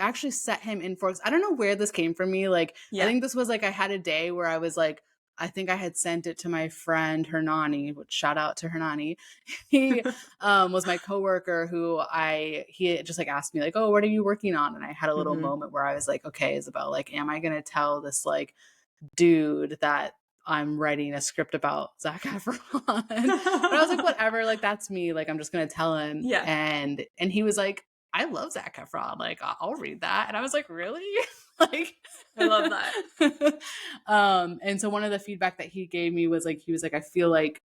actually set him in Forks. I don't know where this came from me. Like, I Yeah. think this was like, I had a day where I was like, I think I had sent it to my friend Hernani, which shout out to Hernani. He was my coworker he had just like asked me like, oh, what are you working on? And I had a little Hmm. moment where I was like, okay, Isabel, like, am I going to tell this like dude that I'm writing a script about Zac Efron? But I was like, whatever, like that's me. Like, I'm just going to tell him. Yeah. And he was like, I love Zac Efron. Like, I'll read that. And I was like, really? Like, I love that. and so one of the feedback that he gave me was like, he was like, I feel like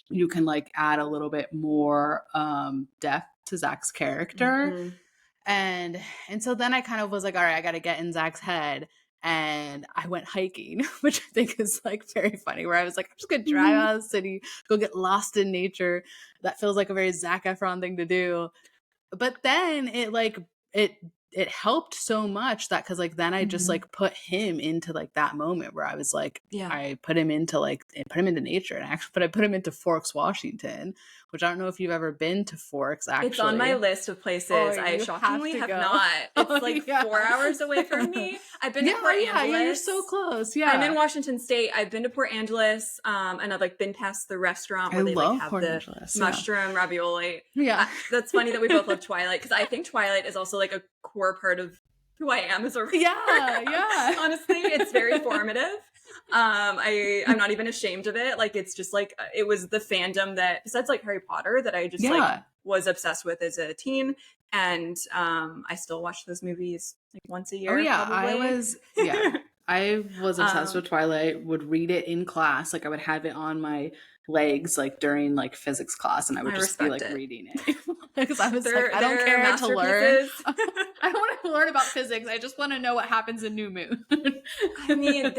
you can like add a little bit more depth to Zach's character. Hmm. And so then I kind of was like, all right, I got to get in Zach's head. And I went hiking, which I think is like very funny, where I was like, I'm just going to drive out of the city, go get lost in nature. That feels like a very Zac Efron thing to do. But then it helped so much that, because like then I just Hmm. like put him into like that moment where I was like, Yeah. I put him into nature, and actually I put him into Forks, Washington, which I don't know if you've ever been to Forks It's on my actually. list of Oh, places. I you have shockingly to have go. not. It's Oh, like yeah. 4 hours away from me. I've been to Port Yeah, you're Angeles. so close. I'm in Yeah. Washington State. I've been to Port Angeles, and I've like been past the restaurant I where they like love have Port the Angeles. Yeah. mushroom ravioli. Yeah. That's funny that we both love Twilight, because I think Twilight is also like a core part of who I am as a writer. Yeah. Honestly, it's very formative. I'm not even ashamed of it. Like, it's just like, it was the fandom that, besides like Harry Potter, that I just like was obsessed with as a teen. And I still watch those movies like once a year. Oh yeah, probably. I was obsessed with Twilight, would read it in class. Like I would have it on my legs like during like physics class, and I would just be like reading it. Because I was like, I don't care to learn. I don't want to learn about physics. I just want to know what happens in New Moon. I mean,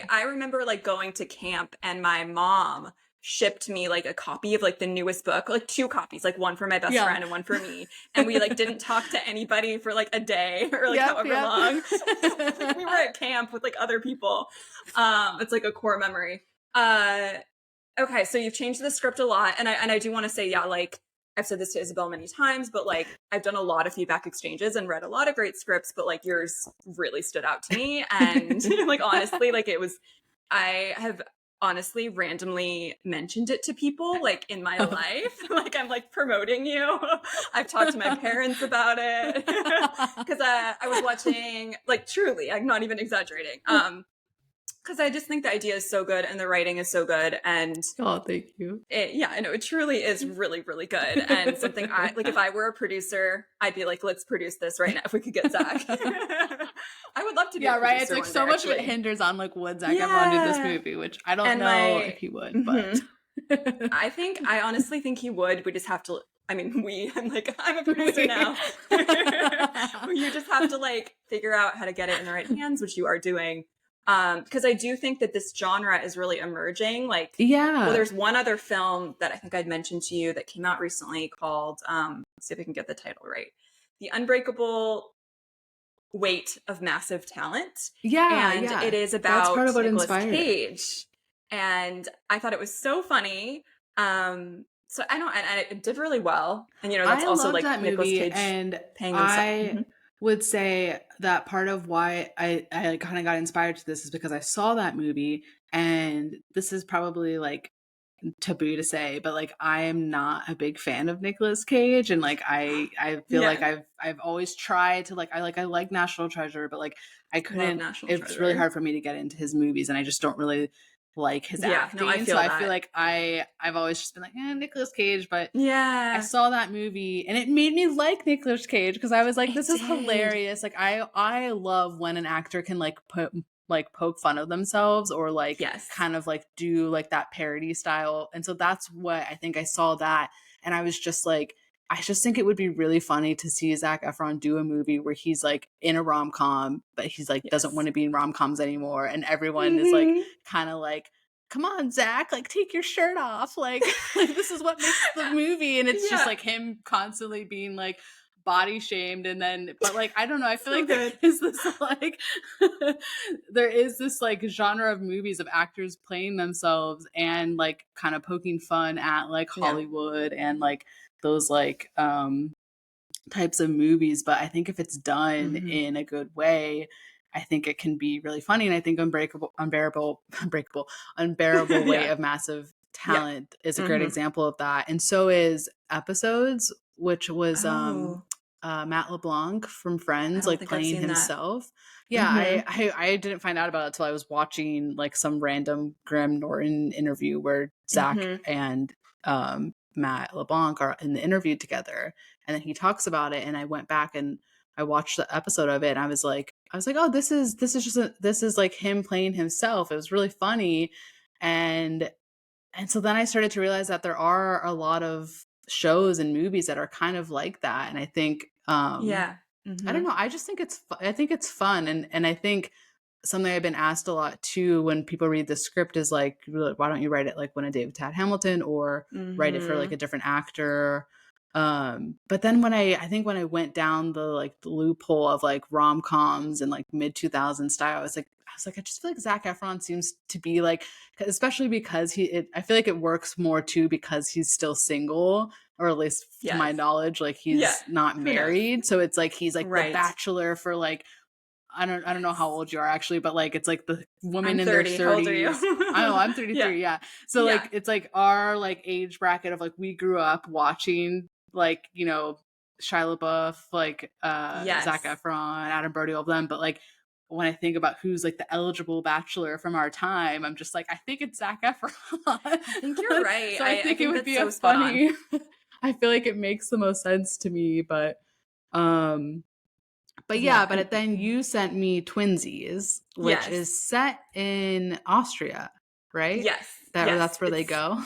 I remember like going to camp, and my mom shipped me like a copy of like the newest book, like 2 copies, like one for my best friend and one for me. And we like didn't talk to anybody for like a day or like however long. Like, we were at camp with like other people. It's like a core memory. Okay, so you've changed the script a lot, and I do want to say, yeah, like I've said this to Isabel many times, but like I've done a lot of feedback exchanges and read a lot of great scripts, but like yours really stood out to me. And like honestly, like I have honestly randomly mentioned it to people like in my life. Like I'm like promoting you. I've talked to my parents about it. Because I was watching, like truly, I'm not even exaggerating. Because I just think the idea is so good and the writing is so good, and oh, thank you. I know it truly is really, really good, and something I like. If I were a producer, I'd be like, let's produce this right now if we could get Zach. I would love to be Yeah, a right. It's producer like one so day, much of it actually. hinders on like would Zac Efron do this Yeah. movie, which I don't And know if my he would, but mhm. I honestly think he would. We just have to, I mean, I'm a producer we- now. You just have to like figure out how to get it in the right hands, which you are doing. Because I do think that this genre is really emerging. Like, well, yeah, there's one other film that I think I'd mentioned to you that came out recently called, let's see if I can get the title right. The Unbreakable Weight of Massive Talent. yeah, And it yeah. is That's part about of what Nicolas inspired it. Cage. And I thought it was so funny. So I don't, and it did really well. And, that's I also loved like that Nicolas movie, Cage and paying himself. I would say that part of why I kind of got inspired to this is because I saw that movie, and this is probably like taboo to say, but like I am not a big fan of Nicolas Cage, and like I feel like Yeah. I've always tried to like I like National Treasure, but like I Love couldn't. National It's really Treasure. hard for me to get into his movies, and I just don't really like his Yeah. No, I acting. So feel I feel that. like I've always just been like, Nicolas Cage, but I Yeah. saw that movie and it made me like Nicolas Cage because I was like, It this is did. hilarious. Like I love when an actor can like poke fun of themselves or like Yes. kind of like do like that parody style. And so that's what I think I saw that. And I was just like, I just think it would be really funny to see Zac Efron do a movie where he's like in a rom-com, but he's like doesn't want Yes. to be in rom-coms anymore. And everyone is like Mm-hmm. kind of like, come on, Zach, like take your shirt off. Like this is what makes the movie. And it's just Yeah. like him constantly being like body shamed. And then, but like, I don't know, I feel So like good. there is this like, there is this like genre of movies of actors playing themselves and like kind of poking fun at like Yeah. Hollywood and like those like, types of movies, but I think if it's done Mm-hmm. in a good way, I think it can be really funny. And I think unbearable weight Yeah. of massive Yeah. talent is a great Mm-hmm. example of that. And so is Episodes, which was Oh, Matt LeBlanc from I Friends, don't like think I've playing seen that. himself. Yeah, Mm-hmm. I didn't find out about it till I was watching like some random Graham Norton interview where Zach Mm-hmm. and Matt LeBlanc are in the interview together, and then he talks about it. And I went back and I watched the episode of it, and I was like, oh, this is this is like him playing himself. It was really funny, and so then I started to realize that there are a lot of shows and movies that are kind of like that. And I think, Yeah. I don't Mm-hmm. know, I just think I think it's fun. And I think something I've been asked a lot too when people read the script is like, why don't you write it like when a David Tad Hamilton or write it for like Mm-hmm. a different actor? But then I think when I went down the like the loophole of like rom-coms and like mid 2000s style, I just feel like Zac Efron seems to be like, especially because I feel like it works more too because he's still single, or at least to my Yes. knowledge, like Yeah. he's not Who knows? married. So it's like he's like the Right. bachelor for like, I don't know how Yes. old you are actually, but like it's like the I'm women in their 30. How old are you? 30s. I know, I'm Yeah. 33, yeah. So Yeah. like it's like our like age bracket of like we grew up watching like, Shia LaBeouf, like Zac Yes. Efron, Adam Brody, all of them. But like when I think about who's like the eligible bachelor from our time, I'm just like, I think it's Zac Efron. I think you're right. So I I think it think would that's be a so spot on. funny I feel like it makes the most sense to me, um but Yeah. yeah, but then you sent me Twinsies, which Yes. is set in Austria, right? Yes. Yes. That's where they It's go.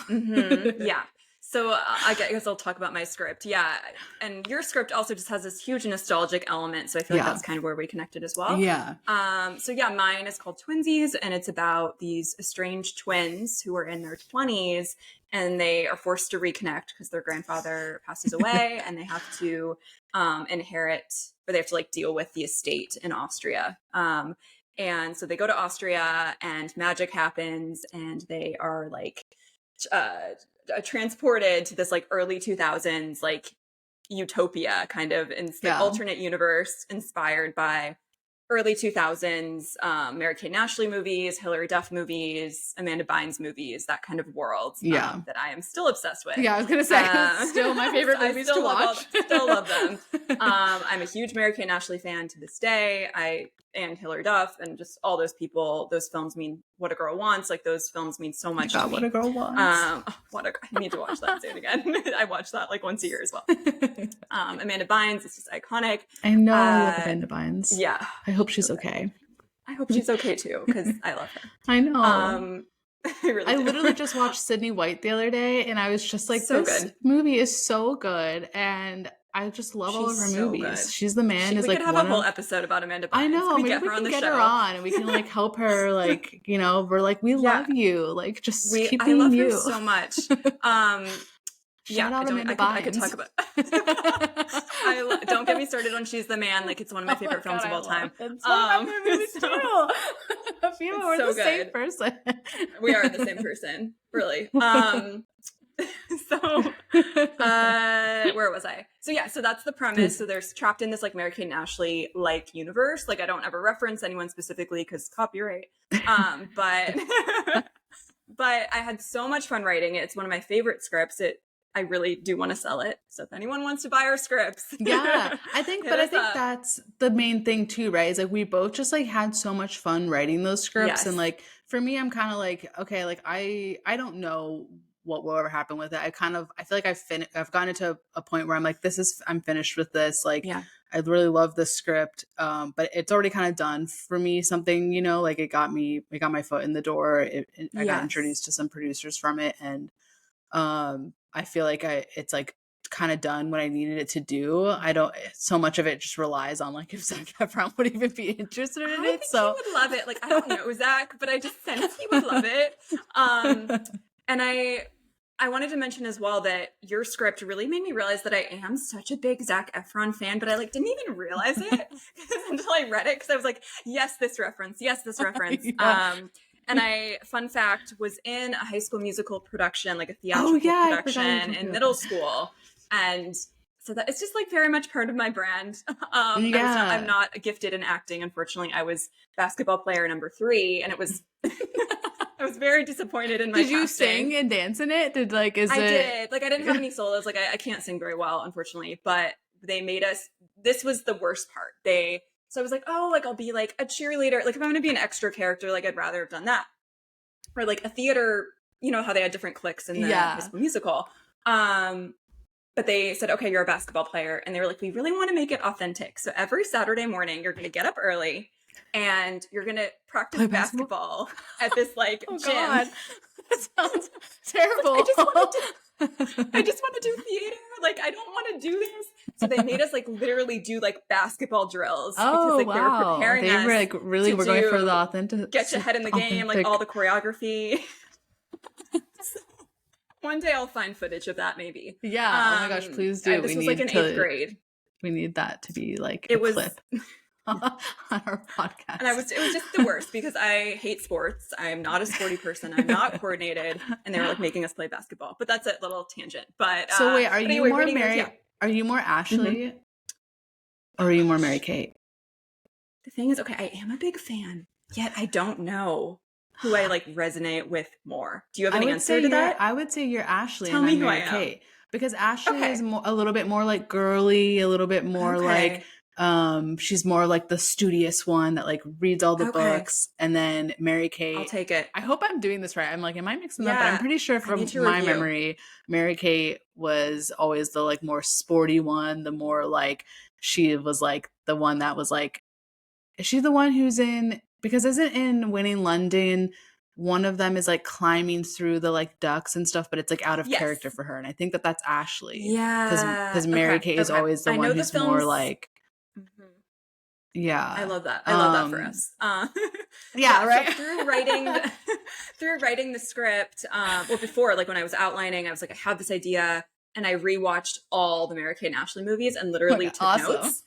yeah. So I guess I'll talk about my script. Yeah. And your script also just has this huge nostalgic element. So I feel like Yeah. that's kind of where we connected as well. Yeah. So yeah, mine is called Twinsies, and it's about these estranged twins who are in their 20s, and they are forced to reconnect because their grandfather passes away, and they have to inherit, or they have to like deal with the estate in Austria. And so they go to Austria, and magic happens, and they are like transported to this like early 2000s like utopia kind of, in like Yeah. alternate universe inspired by early 2000s Mary Kate and Ashley movies, Hilary Duff movies, Amanda Bynes movies, that kind of world Yeah. that I am still obsessed with. Yeah, I was gonna say it's still my favorite I movies still to love watch. still love them. I'm a huge Mary Kate and Ashley fan to this day. and Hilary Duff and just all those people. Those films mean What a Girl Wants. Like those films mean so much to me. What a Girl Wants. I need to watch that soon again. I watch that like once a year as well. Amanda Bynes is just iconic. I know I love Amanda Bynes. Yeah. I hope she's okay. I hope she's okay too, because I love her. I know. I literally just watched Sydney White the other day, and I was just like, this movie is so good, and I just love all of her movies. Good. She's the man. We could have a whole episode about Amanda Bynes. I know. Maybe we can get her on, and we can like help her. Like, you know, we're like, we love you. Like, just keep being you. I love her so much. Shout out Amanda Bynes. I could talk about. Don't get me started on She's the Man. Like, it's one of my favorite films of all time. It's one of my movies too. I feel we're the same person. We are the same person, really. So where was I? So that's the premise. So there's trapped in this like Mary-Kate and Ashley like universe. Like I don't ever reference anyone specifically because copyright. But I had so much fun writing it. It's one of my favorite scripts. I really do want to sell it. So if anyone wants to buy our scripts. Yeah, I think that's the main thing too, right? Is like we both just like had so much fun writing those scripts. Yes. And like for me, I'm kind of like, okay, like I don't know what will ever happen with it. I feel like I've gotten to a point where I'm like, I'm finished with this. Like, yeah. I really love this script. But it's already kind of done for me something, you know, like it got my foot in the door. I got introduced to some producers from it. And, I feel like it's like kind of done what I needed it to do. So much of it just relies on like if Zac Efron would even be interested in it. I think he would love it. Like, I don't know Zac, but I just sense he would love it. And I wanted to mention as well that your script really made me realize that I am such a big Zac Efron fan, but I like didn't even realize it until I read it. Cause I was like, yes, this reference. Yeah. And fun fact, was in a High School Musical production, like a theatrical production in middle school. And so that it's just like very much part of my brand. I'm not gifted in acting. Unfortunately, I was basketball player number 3, and it was, I was very disappointed in my Did you sing and dance in it? I did. Like, I didn't have any solos. Like, I can't sing very well, unfortunately, but they made us, this was the worst part. So I was like, oh, like I'll be like a cheerleader. Like if I'm going to be an extra character, like I'd rather have done that. Or like a theater, you know how they had different cliques in the High School Musical. But they said, okay, you're a basketball player. And they were like, we really want to make it authentic. So every Saturday morning, you're going to get up early and you're going to practice basketball at this like gym. God. That sounds terrible. I just want to do theater. Like, I don't want to do this. So they made us like literally do like basketball drills. Oh, because, like, wow. They were preparing us. They were like really were going for the authentic. Get your head in the game, like all the choreography. So, one day I'll find footage of that maybe. Yeah. Oh my gosh, please do. This was like in 8th grade. We need that to be like a clip. On our podcast. And it was just the worst because I hate sports. I'm not a sporty person. I'm not coordinated. And they were like making us play basketball. But that's a little tangent. But so wait, are you more Mary? Are you more Ashley? Or are you more Mary-Kate? The thing is, okay, I am a big fan. Yet I don't know who I like resonate with more. Do you have an answer to that? I would say you're Ashley. Tell me who I am. Mary-Kate. Because Ashley is a little bit more like girly, a little bit more like she's more like the studious one that like reads all the books. And then Mary-Kate, I'll take it. I hope I'm doing this right. I'm like, am I mixing them up? But I'm pretty sure from my memory, Mary-Kate was always the like more sporty one, the more like she was like the one that was like, is she the one who's in, because isn't in Winning London, one of them is like climbing through the like ducks and stuff, but it's like out of character for her. And I think that's Ashley. Yeah. Because Mary-Kate is always the one who's more like, yeah, I love that. I love that for us. Right. So through writing the script, before, like when I was outlining, I was like, I have this idea, and I rewatched all the Mary-Kate and Ashley movies and literally took notes.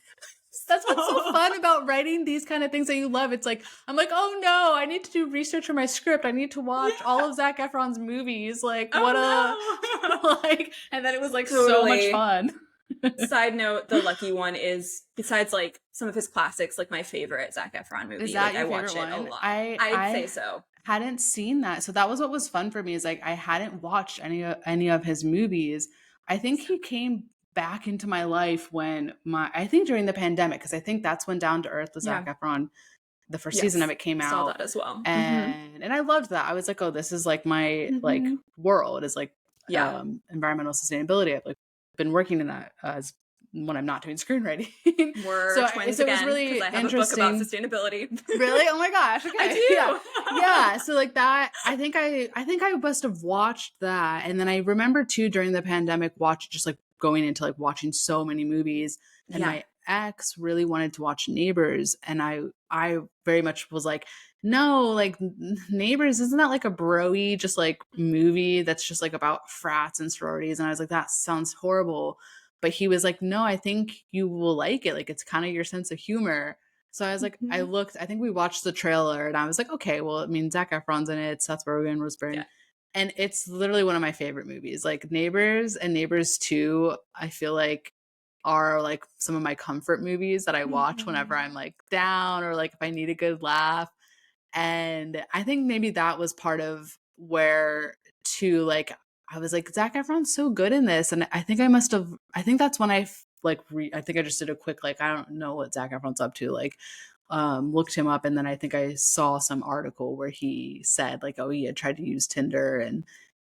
That's what's so fun about writing these kind of things that you love. It's like, I'm like, oh no, I need to do research for my script. I need to watch all of Zac Efron's movies. Like, like, and then it was like so much fun. Side note, the lucky one is, besides like some of his classics, like my favorite Zac Efron movie. Is that like, your I watch favorite one? It a lot. I'd say so. Hadn't seen that. So that was what was fun for me, is like I hadn't watched any of his movies. I think he came back into my life when I think during the pandemic, because I think that's when Down to Earth with Zac Efron the first season of Yes. it came Saw out, that as well. and I loved that. I was like, oh, this is like my like world is like Yeah. environmental sustainability. I've like been working in that as when I'm not doing screenwriting. We're twins so it was again really because I have a book about interesting. sustainability. Really? Oh my gosh. Okay. I Yeah. do. Yeah. So like that, I think I must have watched that. And then I remember too during the pandemic just like going into like watching so many movies, and Yeah. my ex really wanted to watch Neighbors, and I very much was like, no, like Neighbors, isn't that like a bro-y just like movie that's just like about frats and sororities? And I was like, that sounds horrible. But he was like, no, I think you will like it. Like it's kind of your sense of humor. So I was like, I think we watched the trailer and I was like, okay, well, I mean, Zac Efron's in it, Seth Rogen was Yeah. and it's literally one of my favorite movies. Like Neighbors and Neighbors 2, I feel like are like some of my comfort movies that I watch whenever I'm like down or like if I need a good laugh. And I think maybe that was part of where to like I was like Zac Efron's so good in this, and I think I think that's when I think I just did a quick like I don't know what Zac Efron's up to like looked him up, and then I think I saw some article where he said like oh he had tried to use Tinder and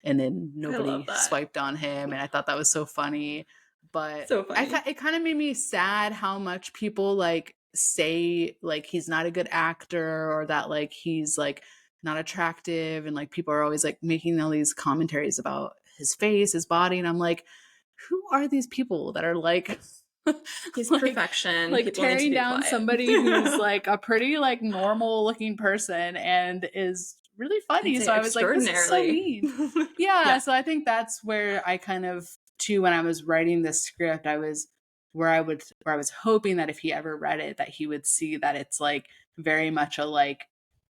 then I love nobody that. swiped on him, and I thought that was so funny. But So funny. it kind of made me sad how much people like say like he's not a good actor or that like he's like not attractive, and like people are always like making all these commentaries about his face, his body, and I'm like, who are these people that are like He's like, perfection. like People need to tearing be down quiet. somebody who's like a pretty like normal looking person and is really funny. So I was like, this is so mean. Yeah. So I think that's where I kind of too when I was writing this script, I was where I was hoping that if he ever read it, that he would see that it's like very much a like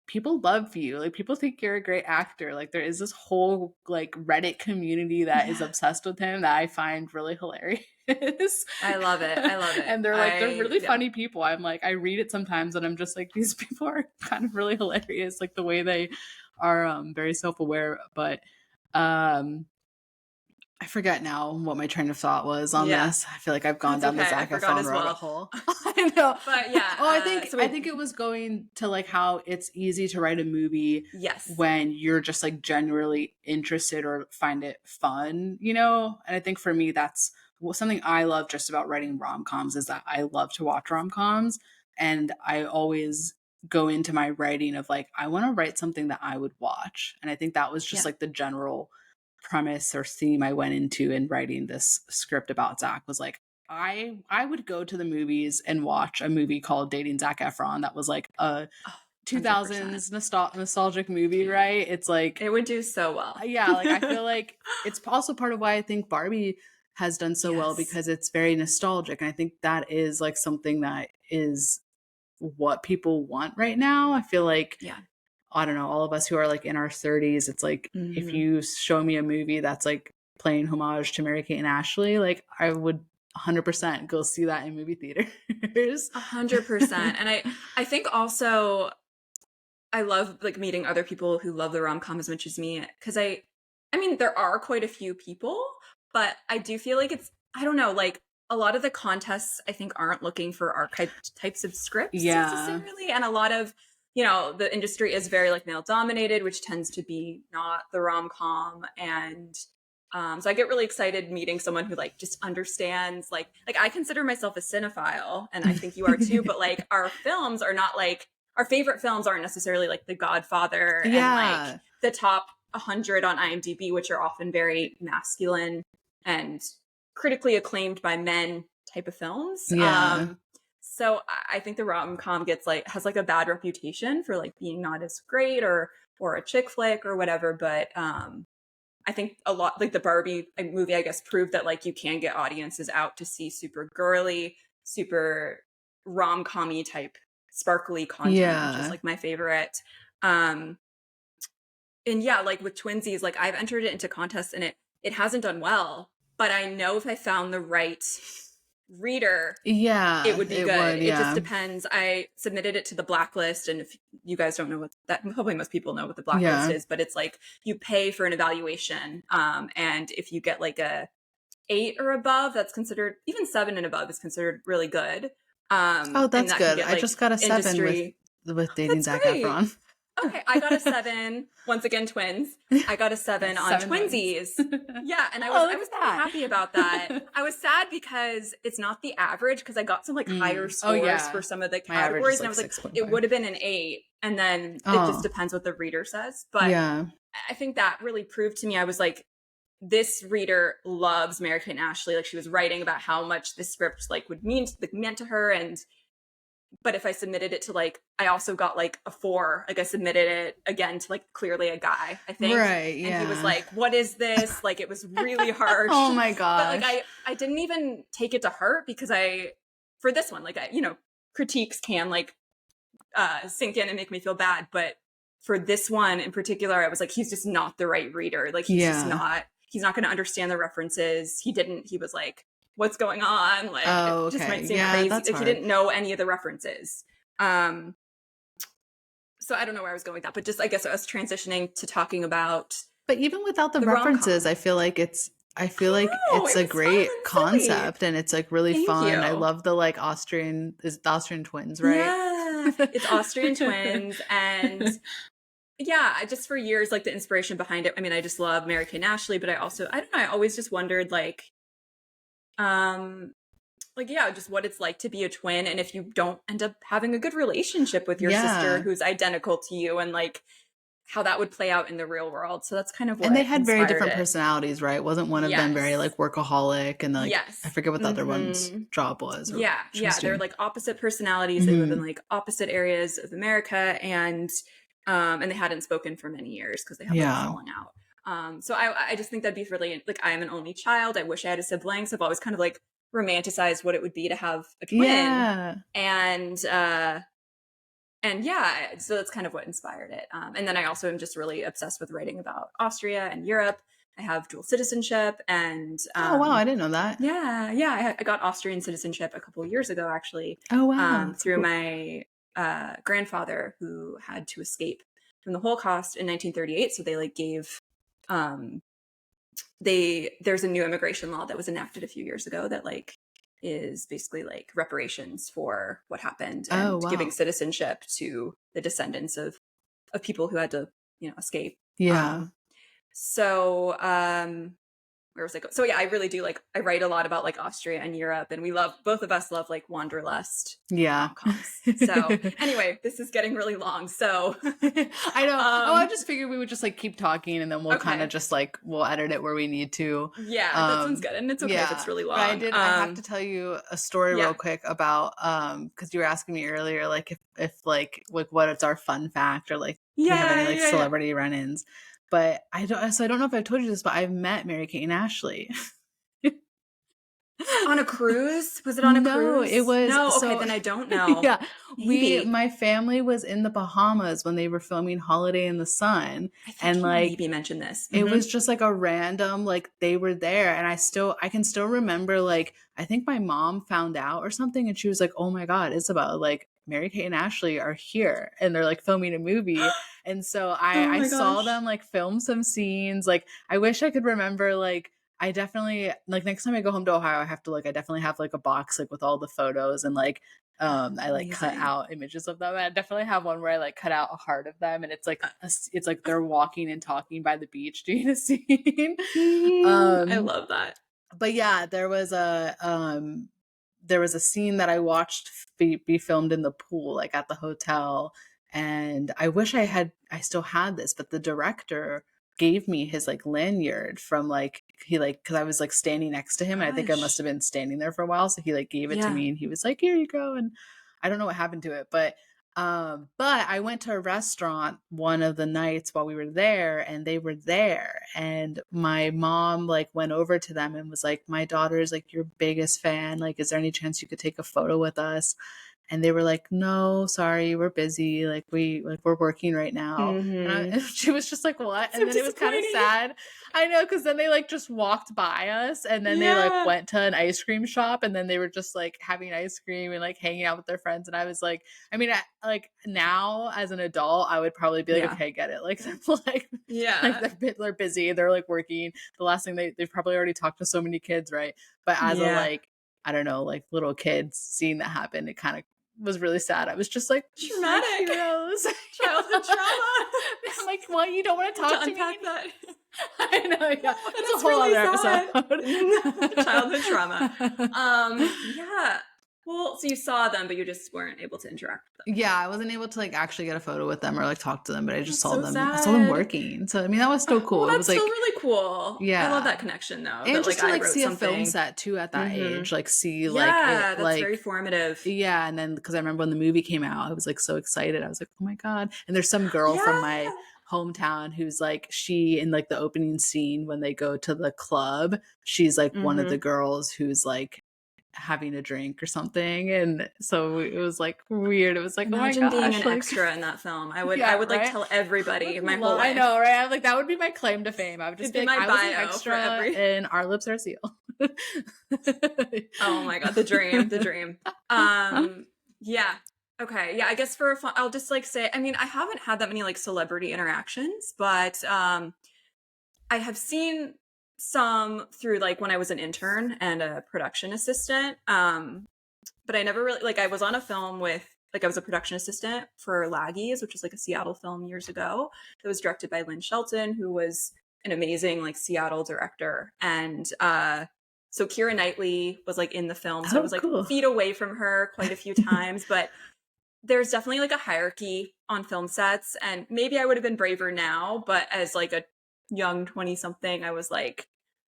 people love you. Like people think you're a great actor. Like there is this whole like Reddit community that is obsessed with him that I find really hilarious. I love it. I love it. And they're like they're really funny people. I'm like I read it sometimes and I'm just like these people are kind of really hilarious like the way they are very self-aware, but I forget now what my train of thought was on this. I feel like I've gone down the Zac Efron rabbit hole. I know. But yeah. Oh, I think it was going to like how it's easy to write a movie when you're just like genuinely interested or find it fun, you know? And I think for me, that's something I love just about writing rom-coms is that I love to watch rom-coms. And I always go into my writing of like, I want to write something that I would watch. And I think that was just like the general premise or theme I went into in writing this script about Zac was like I would go to the movies and watch a movie called Dating Zac Efron that was like a 2000s nostalgic movie, right? It's like it would do so well. Yeah, like I feel like it's also part of why I think Barbie has done so well because it's very nostalgic, and I think that is like something that is what people want right now. I feel like I don't know, all of us who are like in our 30s, it's like if you show me a movie that's like playing homage to Mary Kate and Ashley, like I would 100% go see that in movie theaters. 100%. And I think also I love like meeting other people who love the rom-com as much as me because I mean there are quite a few people, but I do feel like it's I don't know, like a lot of the contests I think aren't looking for archetyped types of scripts necessarily, and a lot of you know, the industry is very like male dominated, which tends to be not the rom-com. And so I get really excited meeting someone who like just understands like I consider myself a cinephile and I think you are too, but like our films are not like our favorite films aren't necessarily like The Godfather and like the top 100 on IMDb, which are often very masculine and critically acclaimed by men type of films. So I think the rom-com has like a bad reputation for like being not as great or a chick flick or whatever. But I think a lot like the Barbie movie, I guess, proved that like you can get audiences out to see super girly, super rom-com-y type sparkly content, which is like my favorite. And yeah, like with Twinsies, like I've entered it into contests and it hasn't done well, but I know if I found the right reader it would be good. It just depends. I submitted it to the Blacklist, and if you guys don't know what that, probably most people know what the Blacklist is, but it's like you pay for an evaluation, and if you get like a 8 or above, that's considered, even 7 and above is considered really good. Oh, that's good. Get, like, I just got a 7 with dating That's Zac great. Efron. Okay, I got a 7. Once again, twins. I got a 7 on 7 wins. Twinsies. Yeah, and Oh, I look was at pretty that. happy about that. I was sad because it's not the average, because I got some, like, higher Oh, scores for yeah. some of the My average is categories, and I like was like, it 6.5. would have been an 8, and then it just Oh, depends what the reader says. But yeah. I think that really proved to me, I was like, this reader loves Mary-Kate and Ashley. Like, she was writing about how much this script, like, would meant to her, and but if I submitted it to, like, I also got like a 4, like I submitted it again to, like, clearly a guy, I think. Right, And he was yeah. like, what is this? Like, it was really harsh. Oh my But like, gosh. I didn't even take it to heart, because for this one, like, critiques can, like, sink in and make me feel bad. But for this one in particular, I was like, he's just not the right reader. Like, Yeah. he's not going to understand the references. He was like, what's going on? Like, it Oh, just okay. might seem Yeah, crazy. that's Like, he hard. didn't know any of the references. Um, so I don't know where I was going with that, but just, I guess I was transitioning to talking about But even without the the references, rom-com. I feel like I know, it's it a was fun great and silly. concept and it's like really Thank fun. I you. love the like the Austrian twins, right? Yeah, it's Austrian twins, and yeah, just for years, like, the inspiration behind it. I mean, I just love Mary-Kate and Ashley, but I don't know, I always just wondered, um, yeah, just what it's like to be a twin, and if you don't end up having a good relationship with your sister Yeah. who's identical to you, and like how that would play out in the real world. So that's kind of And they what had very inspired different it. personalities, right? Wasn't one of them very Yes. like workaholic and like I Yes. forget what the other one's Mm-hmm. job was or Yeah. she was Yeah. They're doing. like opposite personalities. They live in Hmm. like opposite areas of America, and they hadn't spoken for many years because they had like a Yeah. falling out. So I just think that'd be really, like, I am an only child. I wish I had a sibling. So I've always kind of like romanticized what it would be to have a twin. Yeah. And yeah, so that's kind of what inspired it. And then I also am just really obsessed with writing about Austria and Europe. I have dual citizenship, and Oh wow, I didn't know that. yeah, I got Austrian citizenship a couple of years ago, actually, Oh wow. through Cool. my grandfather, who had to escape from the Holocaust in 1938. So they like gave there's a new immigration law that was enacted a few years ago that like is basically like reparations for what happened, Oh and giving wow. citizenship to the descendants of people who had to, escape. Yeah. So where was I going? So yeah, I really do, like, I write a lot about like Austria and Europe, and both of us love like wanderlust Yeah. rom-coms. So anyway, this is getting really long. So I know. Oh, I just figured we would just like keep talking and then we'll kind of okay. just like we'll edit it where we need to. Yeah, that sounds good. And it's okay if it's Yeah. really But long. I have to tell you a story real Yeah. quick about because you were asking me earlier like if like what is our fun fact or like do we have any like Yeah. celebrity run-ins. But I don't know if I've told you this, but I've met Mary-Kate and Ashley. On a cruise? Was it on a No, it cruise? was No, okay, so then I don't know. yeah, Maybe. my family was in the Bahamas when they were filming Holiday in the Sun, I think and you like maybe mentioned this. it Mm-hmm. was just like a random like they were there and I can still remember like I think my mom found out or something and she was like, "Oh my God, Isabel, like Mary-Kate and Ashley are here and they're like filming a movie." And so Oh I my saw gosh. them like film some scenes. Like I wish I could remember like I definitely like next time I go home to Ohio, I definitely have like a box like with all the photos and like I like cut Amazing. out images of them. And I definitely have one where I like cut out a heart of them and it's like it's like they're walking and talking by the beach doing a scene. I um love that. but yeah, there was a scene that I watched be filmed in the pool, like at the hotel. And I wish I still had this, but the director gave me his like lanyard from like, cause I was like standing next to him. And I think I must Gosh. have been standing there for a while. So he like gave it to Yeah. me and he was like, here you go. And I don't know what happened to it, but I went to a restaurant one of the nights while we were there and they were there and my mom like went over to them and was like, my daughter is like your biggest fan. Like, is there any chance you could take a photo with us? And they were like, no, sorry, we're busy. Like we're working right now. Mm-hmm. And she was just like, what? So And then it was kind of disappointing. sad. I know. Cause then they like just walked by us and then they like Yeah. went to an ice cream shop and then they were just like having ice cream and like hanging out with their friends. And I was like, I mean, like now as an adult, I would probably be like, Yeah. okay, I get it. Like they're like, Yeah. they're busy. They're like working. The last thing they've probably already talked to so many kids. Right. But as a Yeah. like, I don't know, like little kids seeing that happen, it kind of was really sad. I was just like, traumatic heroes. childhood trauma. I'm like, well, you don't want to talk to unpack me. that. I know, yeah. That's a whole really other episode. Childhood trauma. Yeah. Well, so you saw them, but you just weren't able to interact with them. Yeah, I wasn't able to like actually get a photo with them or like talk to them, but I just saw so them. sad. I saw them working. So I mean, that was so cool. Well, it that's was like still really cool. Yeah, I love that connection though. and that, just like, to like I wrote see something. a film set too at that age, like see like yeah, that's like very formative. Yeah, and then because I remember when the movie came out, I was like so excited. I was like, oh my god! And there's some girl from my hometown who's like she in like the opening scene when they go to the club, she's like one of the girls who's like having a drink or something, and so it was like weird. It was like, imagine oh my gosh, being an like, extra in that film. I would right? like tell everybody my whole life. I know, right? I'm like, that would be my claim to fame. I would just be like, I was an extra in Our Lips Are Sealed. Oh my god, the dream. Yeah. Okay. Yeah, I guess for fun, I'll just like say, I mean, I haven't had that many like celebrity interactions, but I have seen some through like when I was an intern and a production assistant. But I never really like I was on a film with like I was a production assistant for Laggies, which was like a Seattle film years ago that was directed by Lynn Shelton, who was an amazing like Seattle director. And so Keira Knightley was like in the film. So I was like feet away from her quite a few times, but there's definitely like a hierarchy on film sets, and maybe I would have been braver now, but as like a young 20-something, I was like,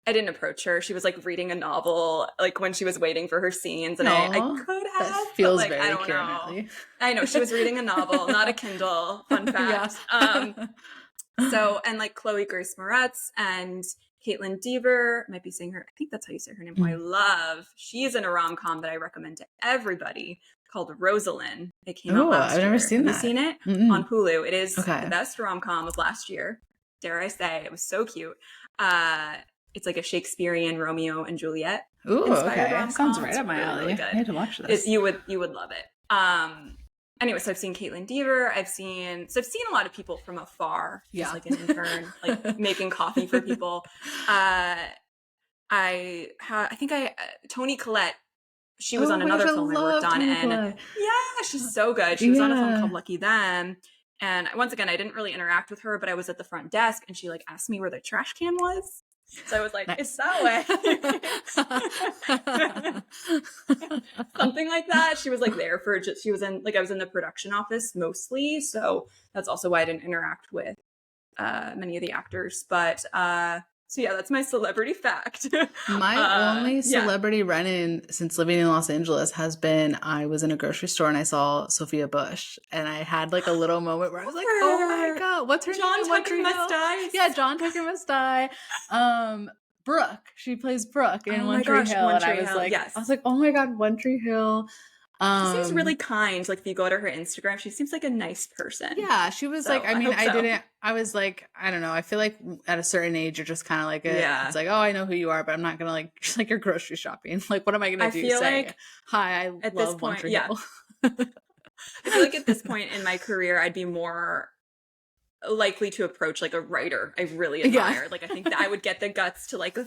I didn't approach her. She was like reading a novel, like when she was waiting for her scenes, and I could have. That feels but, like, very I don't know. Knightley. I know she was reading a novel, not a Kindle. Fun fact. So and like Chloe Grace Moretz and Caitlin Dever, might be saying her. I think that's how you say her name. Who I love. She's in a rom-com that I recommend to everybody called Rosalind. It came out last year. I've never seen that. Have you seen it? On Hulu? It is the best rom-com of last year. Dare I say? It was so cute. It's like a Shakespearean Romeo and Juliet. Ooh, okay. Rom-com. Sounds right up my alley. Really I need to watch this. You would love it. Anyway, so I've seen Caitlin Dever. I've seen a lot of people from afar. Just like an intern, like making coffee for people. Toni Collette. She was on another film I worked on, and she's so good. She was on a film called Lucky Them. And once again, I didn't really interact with her, but I was at the front desk, and she like asked me where the trash can was. So I was like, It's that way. Something like that. She was like there for just, she was in, like I was in the production office mostly. So that's also why I didn't interact with many of the actors. But so yeah, that's my celebrity fact. My only celebrity run-in since living in Los Angeles has been I was in a grocery store and I saw Sophia Bush, and I had like a little moment where I was like, oh my god, what's her name? John Tucker Must Die. Yeah, John Tucker Must Die. Brooke. She plays Brooke in One Tree Hill. And I was like, oh my god, One Tree Hill. She seems really kind. Like if you go to her Instagram, she seems like a nice person. Yeah, she was like, I was like, I don't know. I feel like at a certain age, you're just kind of like, it's like, oh, I know who you are, but I'm not going to like, just like you're grocery shopping. Like, what am I going to do? Say, like, hi, I love One Tree Hill. I feel like at this point in my career, I'd be more likely to approach like a writer I really admire. Like I think that I would get the guts to like,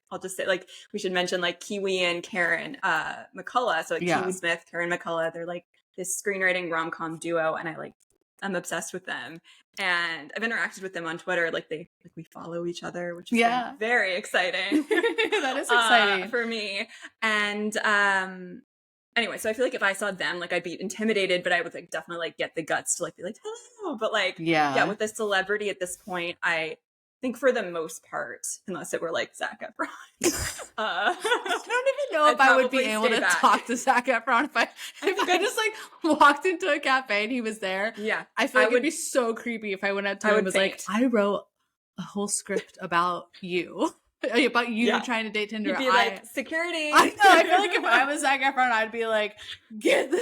I'll just say like we should mention like Kiwi and Karen McCullough. So like Kiwi Smith, Karen McCullough, they're like this screenwriting rom-com duo, and I'm obsessed with them. And I've interacted with them on Twitter. Like we follow each other, which is very exciting. That is exciting for me. And anyway, so I feel like if I saw them, like I'd be intimidated, but I would like definitely like get the guts to like be like, hello. But like with the celebrity at this point, I think for the most part, unless it were like Zac Efron. I don't even know if I would be able to talk to Zac Efron if I just like walked into a cafe and he was there. Yeah. I feel like it'd be so creepy if I went up to him and was like, I wrote a whole script about you. About you trying to date Tinder. You'd be like, security. I know. I feel like if I was Zac Efron, I'd be like, get me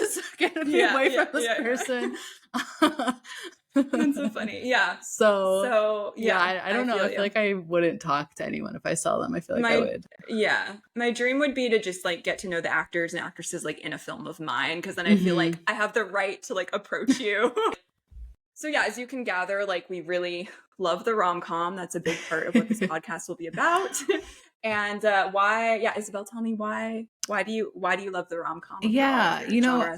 away from this person. That's so funny. Yeah. So yeah, I don't know. I feel like I wouldn't talk to anyone if I saw them. I feel like I would. Yeah. My dream would be to just like get to know the actors and actresses like in a film of mine, because then I feel like I have the right to like approach you. So yeah, as you can gather, like we really love the rom-com. That's a big part of what this podcast will be about. And why? Yeah, Isabel, tell me why. Why do you love the rom-com? Yeah, you know,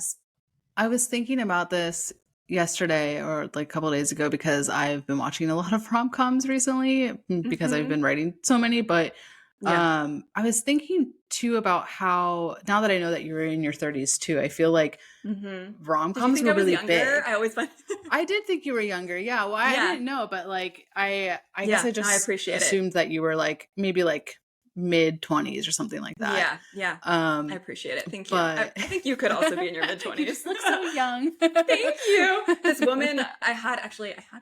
I was thinking about this yesterday or like a couple days ago because I've been watching a lot of rom-coms recently because I've Mhm. been writing so many, but Yeah. I was thinking too about how now that I know that you're in your 30s too, I feel like Mhm. Did you rom-coms think were I was really younger? big. I always find I did think you were younger. Yeah, well, I Yeah. didn't know, but like I guess Yeah. I No, I just appreciate it. assumed that you were like maybe like mid 20s or something like that. Yeah. Yeah. I Um appreciate it. Thank you. I, but I think you could also be in your you mid-20s. just look so young. Thank you. This woman I had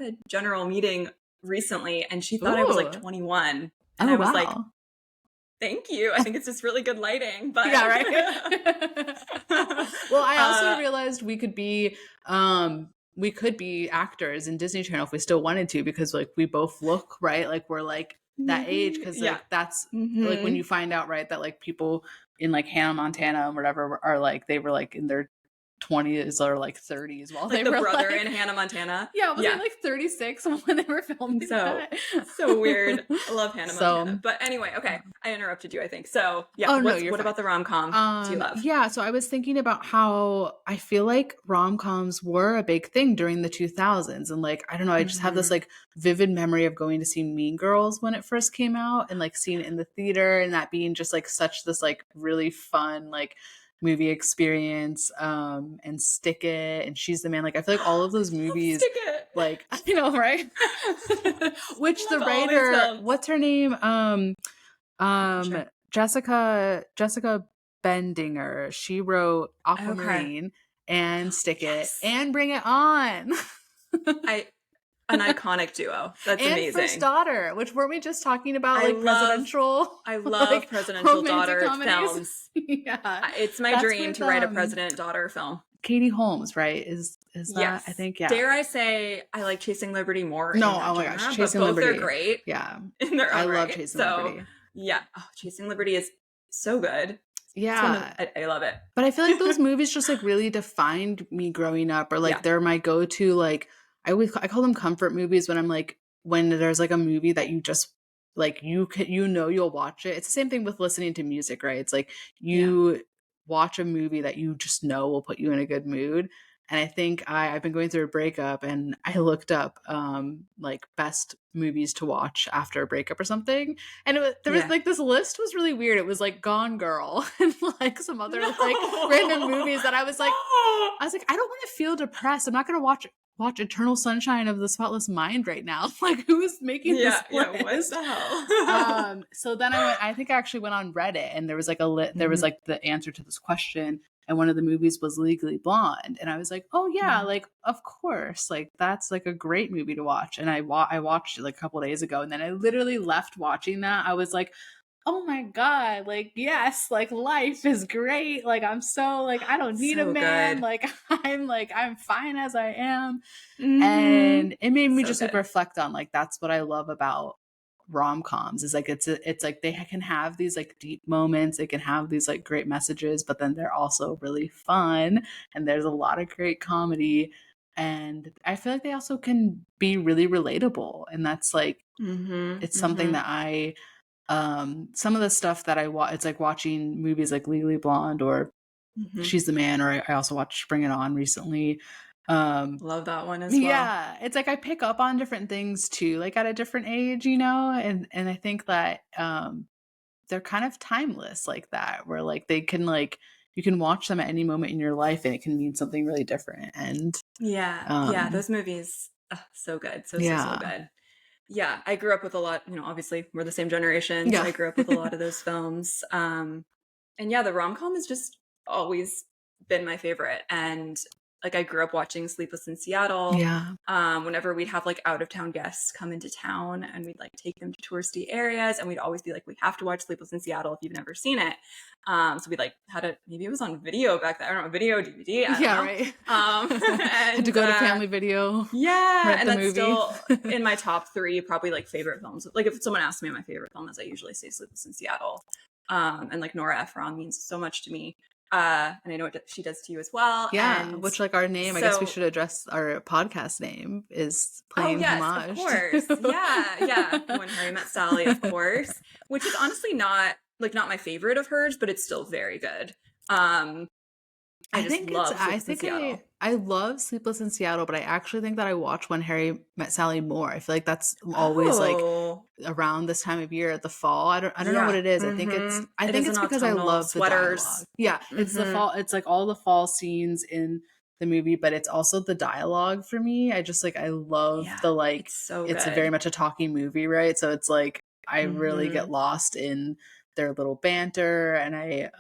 a general meeting recently and she thought I was like Ooh. 21. And Oh, I was like, wow. thank you. I think it's just really good lighting, but Yeah, right? Well, I also uh realized we could be actors in Disney Channel if we still wanted to because like we both look, right? Like we're like that age maybe because yeah. like that's like when Mhm. you find out, right, that like people in like Hannah Montana and whatever are like they were like in their 20s or like 30s while Like they the were brother in like Hannah Montana. yeah, was he Yeah. like 36 when they were filming So that? so weird. I love Hannah Montana. So But anyway, okay. I interrupted you, I think. So yeah, oh no, you're what fine. about the rom-com do you love? Yeah, so I was thinking about how I feel like rom-coms were a big thing during the 2000s and like I don't know, I just have this Mhm. like vivid memory of going to see Mean Girls when it first came out and like seeing it in the theater and that being just like such this like really fun like movie experience and Stick It and She's the Man like I feel like all of those movies Stick it. like you know, right? Which the Love all these writer, films. what's her name? Sure. Jessica Bendinger, she wrote Okay. Aquamarine and Stick It Yes. and Bring It On. I an iconic duo. That's And First amazing. Daughter, which weren't we just talking about I like love presidential I love like presidential romantic daughter comedies? films. Yeah. It's my That's dream with to write a president-daughter film. Katie Holmes, right? Is that I Yes. think yeah. Dare I say I like Chasing Liberty more in No, that oh my gosh, genre, but Chasing both are Liberty. great Yeah. in their I own love right. Chasing So, Liberty. yeah. Oh, Chasing Liberty is so good. It's one of Yeah. I love it. But I feel like those movies just like really defined me growing up, or like Yeah. they're my go-to. Like I call them comfort movies when I'm like when there's like a movie that you just like you know you'll watch it. It's the same thing with listening to music, right? It's like Yeah. you watch a movie that you just know will put you in a good mood. And I think I've been going through a breakup and I looked up like best movies to watch after a breakup or something and there was Yeah. like this list was really weird. It was like Gone Girl and like some other like random movies that I was like, I don't want to feel depressed. I'm not gonna watch Eternal Sunshine of the Spotless Mind right now. Like who's making this Yeah, yeah, what list? the hell? So then I think I actually went on Reddit and there was like there was Mhm. like the answer to this question and one of the movies was Legally Blonde and I was like, oh yeah, Mhm. like of course, like that's like a great movie to watch. And I watched it like a couple days ago and then I literally left watching that. I was like, oh my god, like yes, like life is great. Like I'm so like I don't need a So man. good. I'm fine as I am. Mhm. And it made me So just like good. reflect on like that's what I love about rom-coms is like it's like they can have these like deep moments, they can have these like great messages, but then they're also really fun and there's a lot of great comedy and I feel like they also can be really relatable and that's like Mhm. it's something Mhm. that I some of the stuff that I watch it's like watching movies like Legally Blonde or Mhm. She's the Man or I also watched Bring It On recently. Um Love that one as well. yeah, it's like I pick up on different things too, like at a different age, you know, and I think that they're kind of timeless like that, where like they can like you can watch them at any moment in your life and it can mean something really different. And Yeah. Yeah, um those movies, so good. So, so, so yeah. good. Yeah, I grew up with a lot, obviously we're the same generation, so Yeah. I grew up with a lot of those films. And yeah, the rom-com has just always been my favorite. And like I grew up watching Sleepless in Seattle. Yeah. Whenever we'd have like out of town guests come into town and we'd like take them to touristy areas and we'd always be like, we have to watch Sleepless in Seattle if you've never seen it. So we like had maybe it was on video back then. I don't know, video, DVD, I don't Yeah, know. right. Had to And go to Family Video, yeah, rent and the that's movie. still in my top three, probably like favorite films. Like if someone asks me my favorite film is, I usually say Sleepless in Seattle. And like Nora Ephron means so much to me. And I know she does to you as well. Yeah, And which like our name, I guess we so, should address our podcast name is oh playing yes, of homage course. to Yeah, yeah. When Harry Met Sally, of course. Which is honestly not my favorite of hers, but it's still very good. Um, I just love Sleepless in Seattle. I love Sleepless in Seattle, but I actually think that I watch When Harry Met Sally more. I feel like that's always like Oh, around this time of year at the fall. I don't know what yeah. it is. I It think is it's an because I autumnal love the dialogue. sweaters. Yeah, it's the hmm fall. It's like all the fall scenes in the movie, but it's also the dialogue for me. I just like I love Yeah, the like it's so it's a very good. much a talking movie, right? So it's like I really get hmm lost in their little banter, and I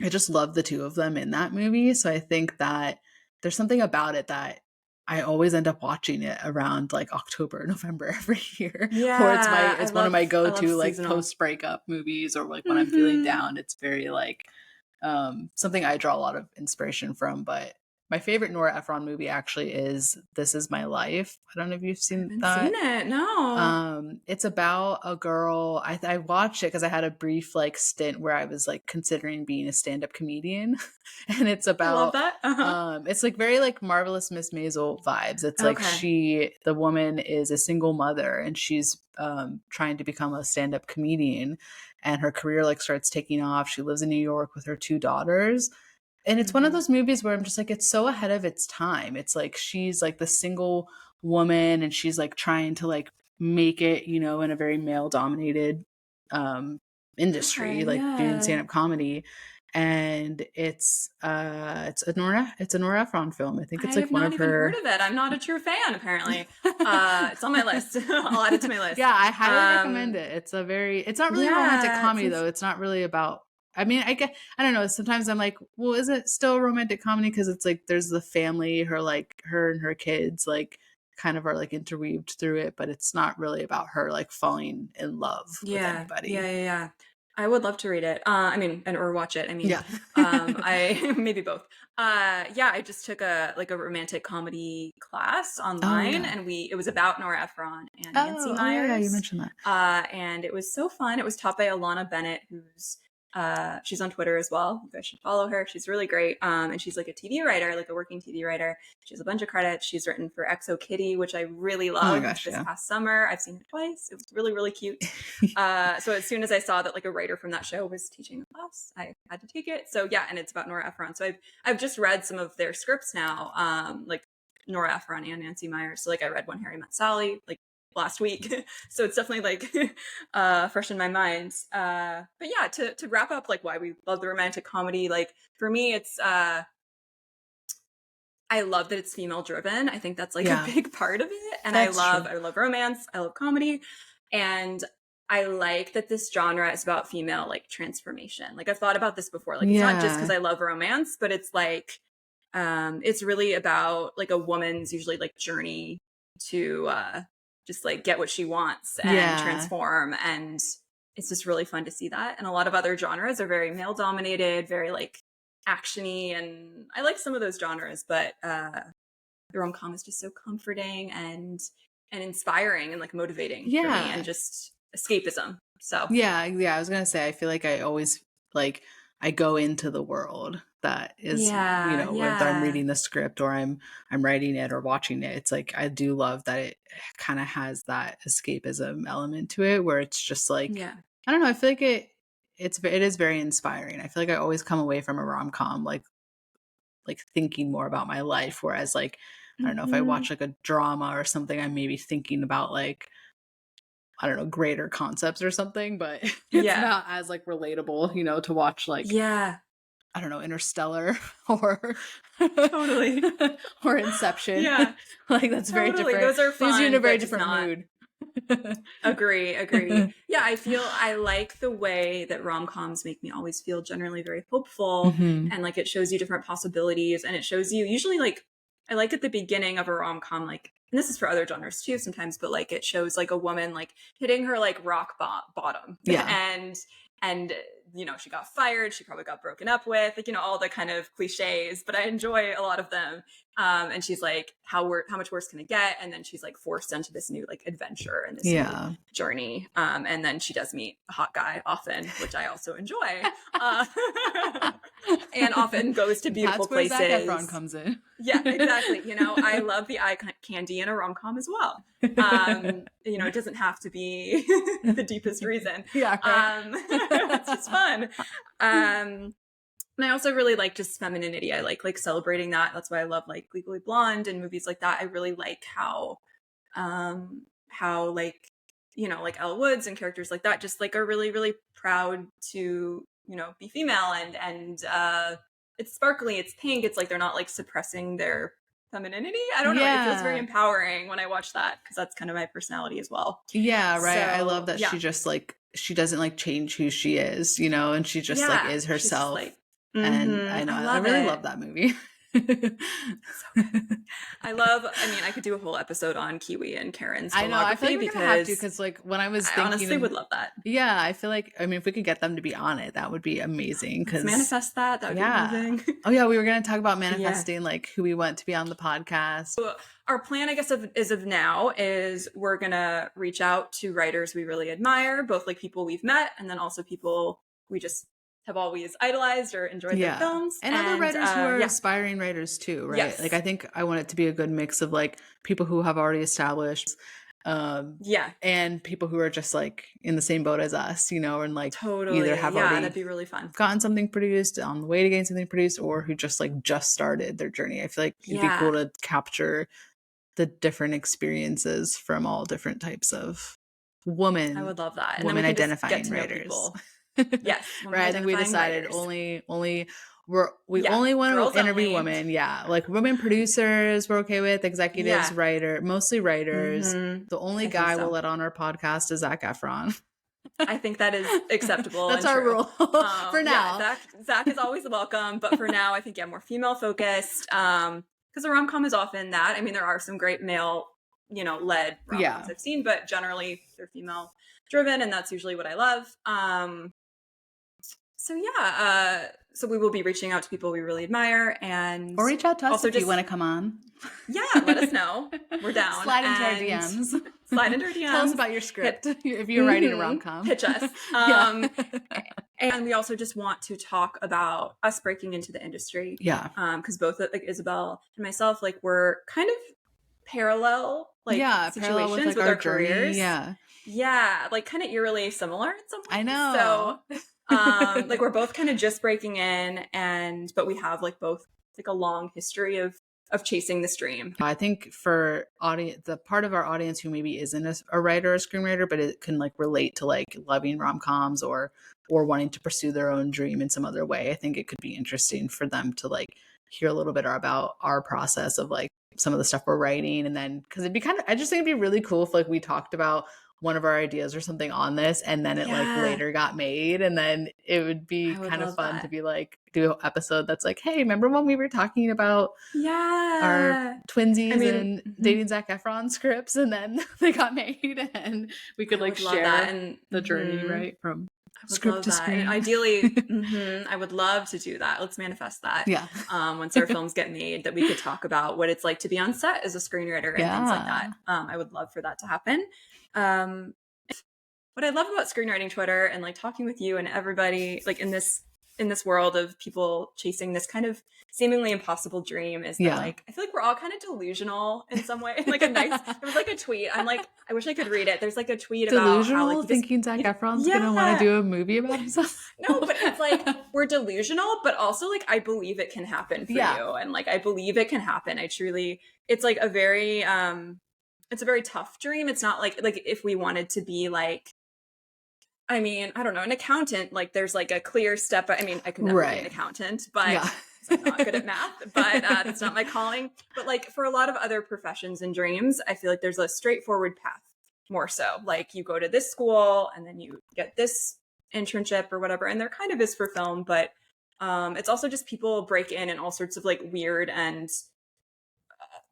just love the two of them in that movie. So I think that there's something about it that I always end up watching it around like October, November every year. Or Yeah, it's one of my I love go-to like seasonal. post breakup movies, or like when I'm feeling hmm down. It's very like something I draw a lot of inspiration from. But my favorite Nora Ephron movie actually is This Is My Life. I don't know if you've I seen haven't seen that. it. No. It's about a girl. I watched it because I had a brief like stint where I was like considering being a stand-up comedian, and it's I love about that. it's like very like Marvelous Miss Maisel vibes. It's like Okay. the woman is a single mother, and she's trying to become a stand-up comedian, and her career like starts taking off. She lives in New York with her two daughters, and it's one of hmm those movies where I'm just like, it's so ahead of its time. It's like she's like the single woman, and she's like trying to like make it, in a very male dominated um industry, Okay. like doing Yeah. stand-up comedy. And it's a Nora Ephron film. I think I it's have like one not of even heard her of it. I'm not a true fan, apparently. It's on my list. I'll add it to my list. Yeah, I highly recommend it. It's not really a romantic Yeah, it comedy sounds though. It's not really about, I mean, I don't know. Sometimes I'm like, well, is it still a romantic comedy? Because it's like there's the family, her and her kids, like kind of are like interweaved through it, but it's not really about her like falling in love with anybody. yeah. I would love to read it. I mean, and or watch it. I mean, Yeah. I maybe both. Yeah, I just took a romantic comedy class Oh online, yeah. and it was about Nora Ephron and Nancy Oh yeah, yeah. You Myers. mentioned that. And it was so fun. It was taught by Alana Bennett, who's she's on Twitter as well. You guys should follow her. She's really great. And she's like a TV writer, like a working TV writer. She has a bunch of credits. She's written for XO Kitty, which I really Oh my loved gosh, this yeah. past summer. I've seen it twice. It was really, really cute. So as soon as I saw that like a writer from that show was teaching a class, I had to take it. So yeah, and it's about Nora Ephron. So I've just read some of their scripts now, like Nora Ephron and Nancy Myers. So like I read When Harry Met Sally like last week. So it's definitely like fresh in my mind. But yeah, to wrap up like why we love the romantic comedy, like for me it's I love that it's female driven. I think that's like a Yeah, big part of it. And that's true. I love romance, I love comedy. And I like that this genre is about female like transformation. Like I've thought about this before. Like it's not just because Yeah. I love romance, but it's like it's really about like a woman's usually like journey to just like get what she wants and Yeah. transform. And it's just really fun to see that. And a lot of other genres are very male dominated, very like actiony, and I like some of those genres, but the rom-com is just so comforting and inspiring and like motivating for me, and Yeah. just escapism. So Yeah, yeah, I was gonna say, I feel like I always like I go into the world that is, yeah, whether I'm yeah, reading the script or I'm writing it or watching it. It's like I do love that it kind of has that escapism element to it where it's just like yeah. I don't know, I feel like it is very inspiring. I feel like I always come away from a rom-com like thinking more about my life, whereas like I don't know, if I hmm watch like a drama or something, I'm maybe thinking about like I don't know, greater concepts or something, but it's Yeah, not as like relatable, to watch like, yeah, I don't know, Interstellar or totally. or Inception. Yeah, Like that's very totally. different. Those are Leaves you in a fun, very but just different not. mood. Agree. Yeah, I feel I like the way that rom-coms make me always feel generally very hopeful, hmm and like it shows you different possibilities, and it shows you usually like I like at the beginning of a rom-com, like, and this is for other genres too sometimes, but like it shows like a woman like hitting her like rock bottom Yeah. and she got fired, she probably got broken up with, like all the kind of cliches, but I enjoy a lot of them. And she's like, how much worse can it get? And then she's like forced into this new like adventure and this new Yeah. journey. And then she does meet a hot guy often, which I also enjoy. Uh, and often goes to beautiful That's where Zac Efron places. comes in. Yeah, exactly. I love the eye candy in a rom-com as well. It doesn't have to be the deepest reason. Yeah, right. It's just fun. And I also really like just femininity. I like celebrating that. That's why I love like Legally Blonde and movies like that. I really like how like, like Elle Woods and characters like that just like are really, really proud to, be female and it's sparkly, it's pink. It's like they're not like suppressing their femininity. I don't know. It feels very empowering when I watch that because that's kind of my personality as well. Yeah, right. So, I love that she just like, she doesn't like change who she is, and she just like is herself. Like, and I know I really love that movie. So good. I could do a whole episode on Kiwi and Karen's filmography. I know. I feel like we're gonna have to because like when I was thinking, I honestly would love that. Yeah, I feel like if we could get them to be on it, that would be amazing. Because manifest that would be amazing. Oh yeah, we were gonna talk about manifesting like who we want to be on the podcast. So our plan, I guess, of now is we're gonna reach out to writers we really admire, both like people we've met and then also people we just have always idolized or enjoyed their films. And other writers who are aspiring writers too, right? Yes. Like I think I want it to be a good mix of like people who have already established and people who are just like in the same boat as us, and like either have already that'd be really fun. Gotten something produced, on the way to getting something produced, or who just started their journey. I feel like it'd be cool to capture the different experiences from all different types of women. I would love that. And women identifying writers. Yes. Right. I think we decided only only want to interview women. Yeah. Like women producers we're okay with, executives, mostly writers. The only guy we'll let on our podcast is Zac Efron. I think that is acceptable. That's our rule for now. Yeah, Zac is always welcome, but for now I think more female focused. Because a rom-com is often that. I mean, there are some great male, led rom-coms I've seen, but generally they're female driven, and that's usually what I love. So we will be reaching out to people we really admire, or reach out to us if you want to come on. Yeah, let us know. We're down. Slide into our DMs. Slide into our DMs. Tell us about your script if you're writing a rom-com. Pitch us. And we also just want to talk about us breaking into the industry. Yeah. Because both like Isabel and myself, like we're kind of parallel situations with our careers. Yeah. Yeah, like kind of eerily similar in some ways. I know. So like we're both kind of just breaking in but we have like both like a long history of chasing this dream. I think for the part of our audience who maybe isn't a writer or a screenwriter, but it can like relate to like loving rom-coms or wanting to pursue their own dream in some other way, I think it could be interesting for them to like hear a little bit about our process of like some of the stuff we're writing. And then because I just think it'd be really cool if like we talked about one of our ideas or something on this and then it like later got made, and then it would be kind of fun to be like do an episode that's like, hey, remember when we were talking about our twinsies and dating Zac Efron scripts and then they got made, and we could like share that and the journey right from script to screen. Ideally I would love to do that. Let's manifest that. Once our films get made, that we could talk about what it's like to be on set as a screenwriter and things like that. I would love for that to happen. What I love about screenwriting Twitter and like talking with you and everybody like in this world of people chasing this kind of seemingly impossible dream is that like I feel like we're all kind of delusional in some way. Like there was like a tweet. I'm like, I wish I could read it. There's like a tweet about how like thinking Zac Efron's gonna want to do a movie about himself. No, but it's like we're delusional, but also like I believe it can happen for you, and like I believe it can happen. It's like a very it's a very tough dream. It's not like if we wanted to be like, I mean, I don't know, an accountant, like there's like a clear step. I mean, I could never be an accountant, but I'm not good at math, but that's not my calling. But like for a lot of other professions and dreams, I feel like there's a straightforward path more so. Like you go to this school and then you get this internship or whatever. And there kind of is for film, but it's also just people break in all sorts of like weird and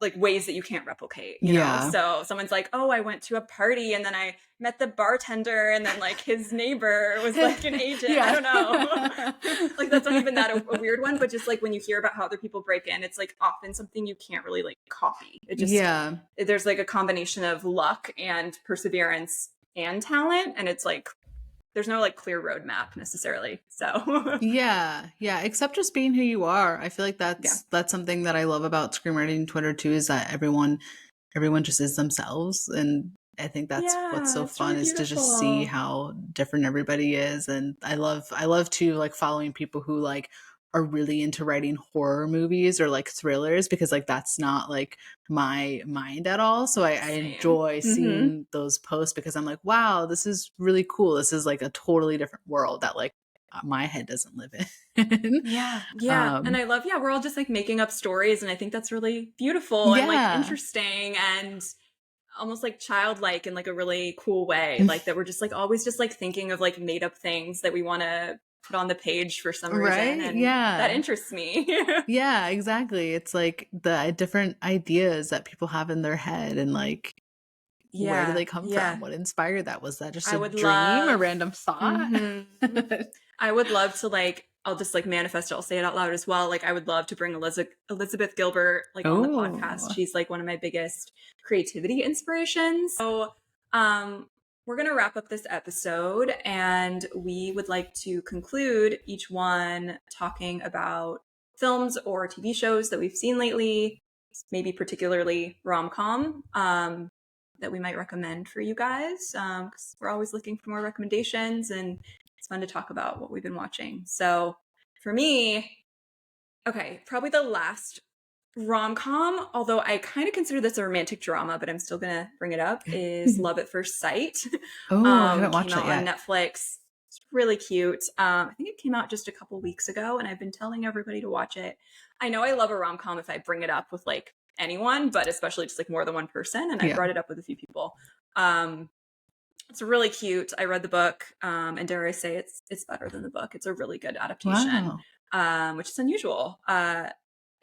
like ways that you can't replicate, you know? So someone's like, oh, I went to a party and then I met the bartender and then like his neighbor was like an agent. I don't know. Like that's not even that a weird one, but just like when you hear about how other people break in, it's like often something you can't really like copy. It just, there's like a combination of luck and perseverance and talent. And it's like, there's no like clear roadmap necessarily. So yeah. Except just being who you are. I feel like that's something that I love about screenwriting Twitter too, is that everyone just is themselves. And I think that's what's so fun really is to just see how different everybody is. And I love too, like following people who like are really into writing horror movies or like thrillers, because like that's not like my mind at all. So I Same. enjoy Mm-hmm. seeing those posts because I'm like, wow, this is really cool. This is like a totally different world that like my head doesn't live in. Yeah, yeah. And um I love, yeah, we're all just like making up stories. And I think that's really beautiful and like yeah. interesting and almost like childlike in like a really cool way. Like that we're just like always just like thinking of like made up things that we want to put on the page for some reason. Right? And that Yeah. interests me. Yeah, exactly. It's like the different ideas that people have in their head, and like where do Yeah, they come from? yeah. What inspired that? Was that just I a would dream, a love, random thought? hmm I would love to like, I'll just like manifest it. I'll say it out loud as well. Like I would love to bring Elizabeth Gilbert like on the podcast. Oh. She's like one of my biggest creativity inspirations. So we're gonna wrap up this episode and we would like to conclude each one talking about films or TV shows that we've seen lately, maybe particularly rom-com. That we might recommend for you guys, because we're always looking for more recommendations and it's fun to talk about what we've been watching. So for me, okay, probably the last rom-com, although I kind of consider this a romantic drama, but I'm still gonna bring it up, is Love at First Sight. Oh, I haven't Came watched that out on yet. Netflix. It's really cute. I think it came out just a couple weeks ago and I've been telling everybody to watch it. I know I love a rom-com if I bring it up with like anyone, but especially just like more than one person, and I Yeah. brought it up with a few people. It's really cute. I read the book, and dare I say it's better than the book. It's a really good adaptation, Wow. which is unusual. And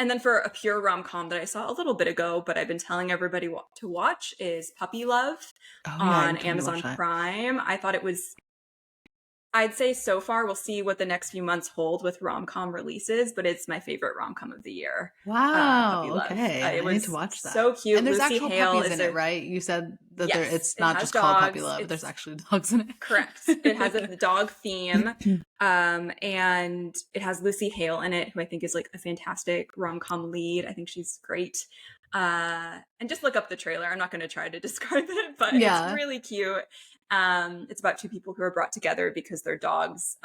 then for a pure rom-com that I saw a little bit ago, but I've been telling everybody to watch, is Puppy Love Oh yeah, on you told me to watch Amazon that. Prime. I thought it was, I'd say so far, we'll see what the next few months hold with rom-com releases, but it's my favorite rom-com of the year. Puppy Wow. Love. Okay, It I need to was watch that. so cute. And there's Lucy actual Hale puppies is in it, a, right? You said that there yes, it's it not has just called Puppy dogs. Love. There's It's actually dogs in correct. It has it. the dog theme, and it has Lucy Hale in it, who I think is like a fantastic rom-com lead. I think she's great. And just look up the trailer. I'm not going to try to describe it, but it's Yeah. really cute. It's about two people who are brought together because their dogs,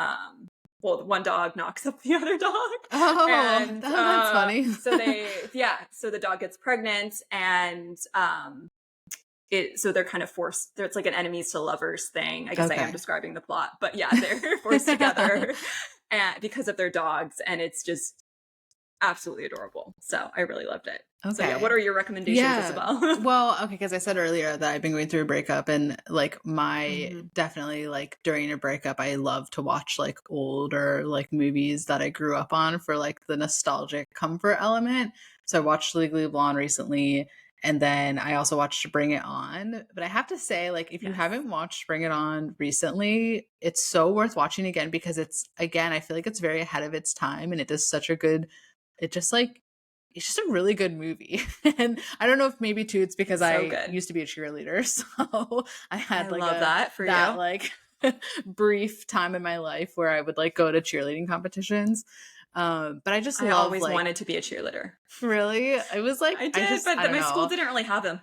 well, one dog knocks up the other dog, Oh, and that's funny. so the dog gets pregnant, and so they're kind of forced, it's like an enemies to lovers thing. I guess I am Okay. describing the plot, but yeah, they're forced together because of their dogs, and it's just absolutely adorable. So I really loved it. So yeah, what Okay. are your recommendations, Yeah. Isabel? Well, okay, because I said earlier that I've been going through a breakup, and like my Mhm. definitely like during a breakup, I love to watch like older like movies that I grew up on for like the nostalgic comfort element. So I watched Legally Blonde recently, and then I also watched Bring It On. But I have to say, like, if you Yes. haven't watched Bring It On recently, it's so worth watching again, because it's, again, I feel like it's very ahead of its time, and it does such a good, it just like it's just a really good movie. And I don't know if maybe too it's because It's so I good. used to be a cheerleader, so I I had like love that for that you. like brief time in my life where I would like go to cheerleading competitions. But I just I love always like, wanted to be a cheerleader. really, it was like I did, I but don't my school know. didn't really have them.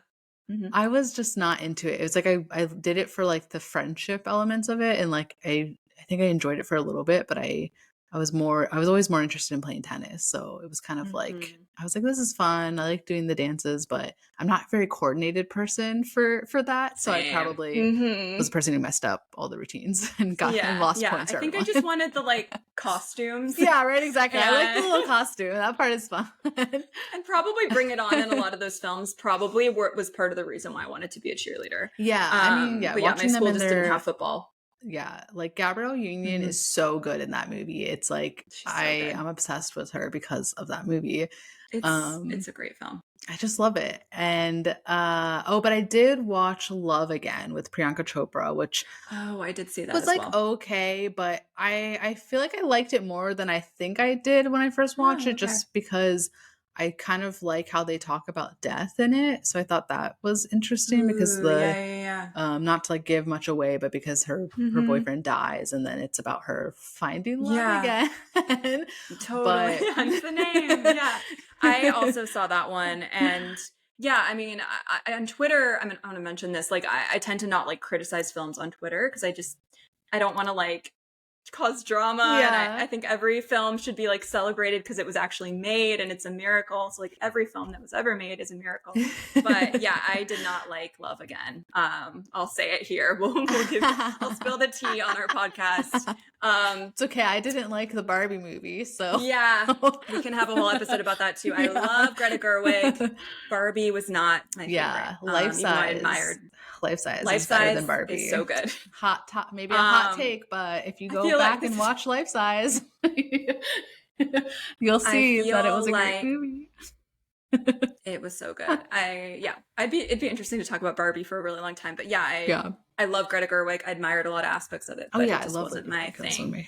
Hmm. I was just not into it. It was like I did it for like the friendship elements of it, and like I think I enjoyed it for a little bit, but I was always more interested in playing tennis. So it was kind of like Hmm. I was like, this is fun. I like doing the dances, but I'm not a very coordinated person for that. So I Same. probably Hmm. was the person who messed up all the routines and got and Yeah, lost yeah. points I to think I everyone. just wanted the like costumes Yeah, right, exactly. I like the and little costume. That part is fun. and probably Bring It On in a lot of those films probably was part of the reason why I wanted to be a cheerleader. Yeah, I mean, yeah, But yeah, my watching them school in just didn't have their football. yeah, like Gabrielle Union Hmm. is so good in that movie. It's like She's so good. I'm obsessed with her because of that movie. Um It's a great film. I just love it. And oh, but I did watch Love Again with Priyanka Chopra, which Oh, I did see that was as like well. okay, but I feel like I liked it more than I think I did when I first watched Oh, it, okay. just because I kind of like how they talk about death in it. So I thought that was interesting, because Ooh, yeah, the yeah, yeah. not to like give much away, but because her Mm-hmm. boyfriend dies, and then it's about her finding love Yeah, again. totally. But Hence the name. Yeah. I also saw that one. And yeah, I mean, on Twitter, I want to mention this. Like, I tend to not like criticize films on Twitter because I don't want to like cause drama. And I think every film should be like celebrated because it was actually made and it's a miracle. So like every film that was ever made is a miracle. But yeah, I did not like Love Again. I'll say it here. I'll spill the tea on our podcast. It's okay. I didn't like the Barbie movie, so yeah, we can have a whole episode about that too. I love Greta Gerwig. Barbie was not my favorite. Life Size. I admired Life Size is better than Barbie. Is so good. Maybe a hot take, but if you go back and watch Life Size, you'll see that it was a great movie. It was so good. It'd be interesting to talk about Barbie for a really long time, but I love Greta Gerwig. I admired a lot of aspects of it, but it just wasn't my thing.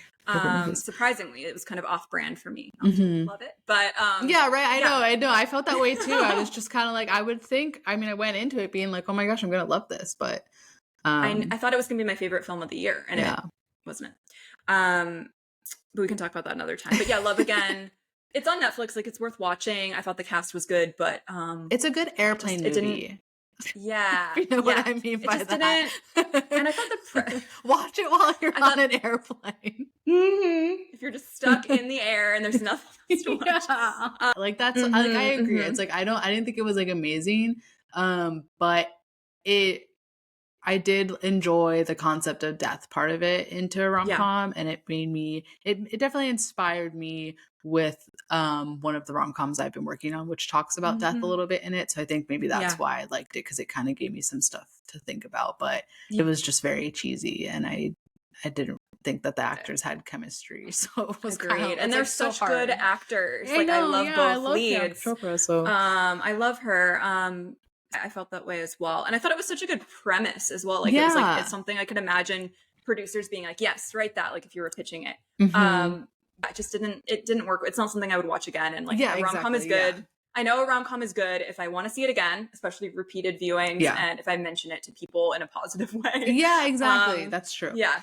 Surprisingly, it was kind of off-brand for me. Love it, but I know. I felt that way too. I was just kind of like, I went into it being like, oh my gosh, I'm gonna love this, but I thought it was gonna be my favorite film of the year, and it wasn't. But we can talk about that another time. But yeah, Love Again. It's on Netflix. Like, it's worth watching. I thought the cast was good, but it's a good airplane movie. Yeah, you know what I mean by that. And I thought watch it while you're on an airplane. If you're just stuck in the air and there's nothing else to watch. Like that's like I agree. It's like I didn't think it was like amazing, but I did enjoy the concept of death part of it into a rom-com, and it made me it definitely inspired me with one of the rom-coms I've been working on, which talks about death a little bit in it. So I think maybe that's why I liked it, because it kind of gave me some stuff to think about, but it was just very cheesy, and I didn't think that the actors had chemistry, so it was great. And they're such good actors. I love both leads. Chopra, so I love her. I felt that way as well, and I thought it was such a good premise as well. Like it was like, it's something I could imagine producers being like, yes, write that, like if you were pitching it. I just didn't work. It's not something I would watch again. And like a rom-com is good. I know a rom-com is good if I want to see it again, especially repeated viewings, and if I mention it to people in a positive way. Yeah, exactly. That's true. Yeah.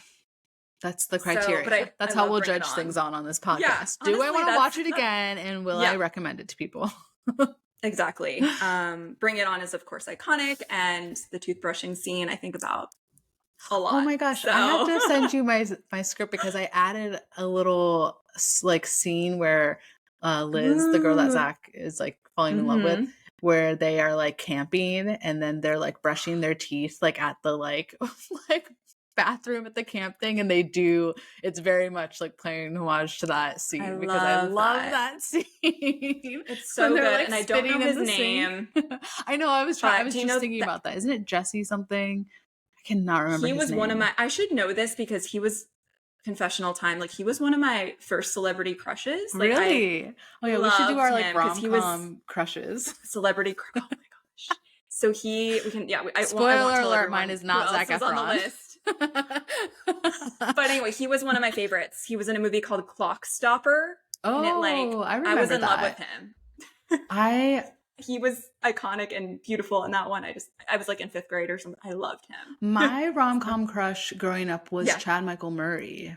That's the criteria. That's how we'll judge things on this podcast. Yeah, do I want to watch it again, and will I recommend it to people? Exactly. Bring It On is of course iconic, and the toothbrushing scene I think about a lot. Oh my gosh, so. I have to send you my script, because I added a little like scene where Liz, the girl that Zac is like falling in love with, where they are like camping, and then they're like brushing their teeth like at the like bathroom at the camp thing, and it's very much like playing homage to that scene, because I love that scene. It's so good, like, and I don't know his name. I know. I was just thinking about that. Isn't it Jesse something? I cannot remember. He his was name. one of my. I should know this because he was confessional time. Like he was one of my first celebrity crushes. Like, really? Oh yeah, we should do our like rom-com crushes. Celebrity. Oh my gosh. So we can. Yeah. Spoiler alert: mine is not Zac Efron. On the list. But anyway, he was one of my favorites. He was in a movie called Clock Stopper. Oh, I remember. I was in love with him. He was iconic and beautiful in that one. I was like in 5th grade or something. I loved him. My rom-com crush growing up was Chad Michael Murray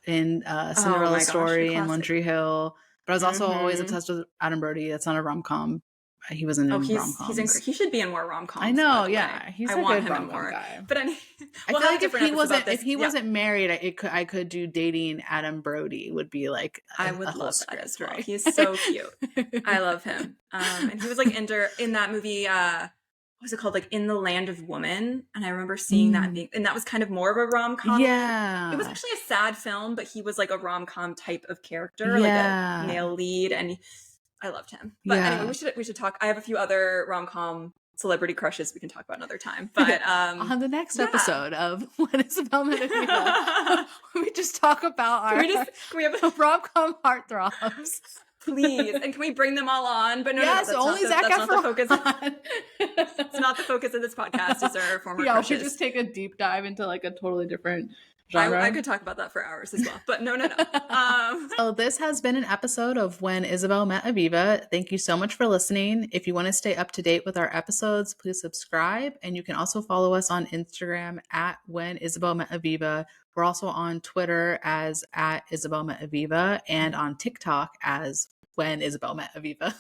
in Cinderella Story and One Tree Hill. But I was also always obsessed with Adam Brody. That's not a rom-com. He wasn't in rom-coms. He should be in more rom-coms. I know, he's a good rom-com guy. But I feel like if he wasn't married, I could do dating Adam Brody would be like I would love that as well. Right? He's so cute. I love him. And he was like in that movie. What was it called? Like In the Land of Woman. And I remember seeing that and that was kind of more of a rom-com. Yeah, it was actually a sad film, but he was like a rom-com type of character, like a male lead, and I loved him. But anyway, we should talk. I have a few other rom-com celebrity crushes we can talk about another time. But on the next episode of When Isabel Met Evita, we just talk about our can we have rom-com heartthrobs. Please. And can we bring them all on? But no, only Zac Efron. That's not the focus. It's not the focus of this podcast. It's our former crushes. We should just take a deep dive into like a totally different genre. I could talk about that for hours as well, but no. So this has been an episode of When Isabel Met Aviva. Thank you so much for listening. If you want to stay up to date with our episodes, please subscribe. And you can also follow us on Instagram at When Isabel Met Aviva. We're also on Twitter as at Isabel Met Aviva, and on TikTok as When Isabel Met Aviva.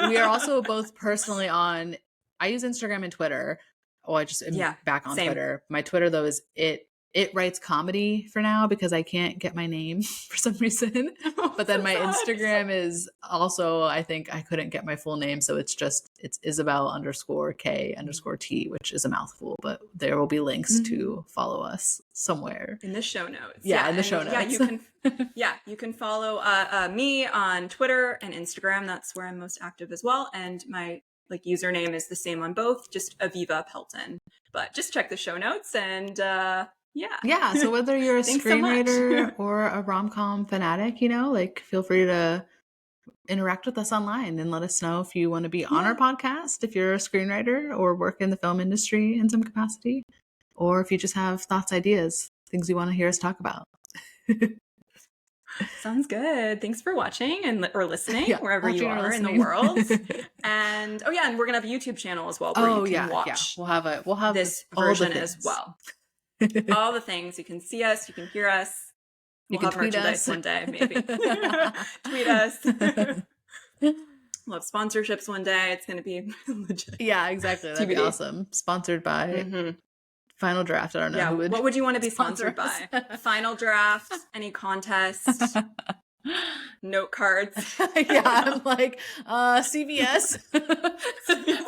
We are also both personally on, I use Instagram and Twitter. Oh, I just am back on Twitter. My Twitter though is It Writes Comedy for now because I can't get my name for some reason. But then my Instagram is also, I think I couldn't get my full name. So it's Isabel_K_T, which is a mouthful, but there will be links to follow us somewhere. In the show notes. Yeah, in the show notes. You can follow me on Twitter and Instagram. That's where I'm most active as well. And my username is the same on both, just Aviva Pelton. But just check the show notes and yeah. So whether you're a screenwriter or a rom-com fanatic, feel free to interact with us online and let us know if you want to be on our podcast, if you're a screenwriter or work in the film industry in some capacity, or if you just have thoughts, ideas, things you want to hear us talk about. Sounds good. Thanks for watching or listening wherever you are in the world. And and we're gonna have a YouTube channel as well where you can watch. We'll have this version as well. All the things. You can see us, you can hear us. We'll have merchandise one day, maybe. Tweet us. We'll have sponsorships one day. It's going to be legit. Yeah, exactly. That'd be awesome. Sponsored by Final Draft. I don't know. What would you want to be sponsored by? Final Draft? Any contest? Note cards. I'm like CVS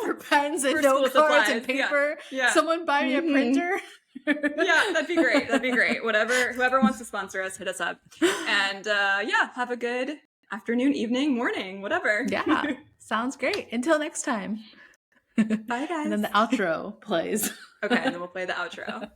for pens and note cards and paper. Yeah. Someone buy me a printer. Yeah, that'd be great. Whoever wants to sponsor us, hit us up. And have a good afternoon, evening, morning, whatever. Yeah, sounds great. Until next time. Bye, guys. And then the outro plays. Okay, and then we'll play the outro.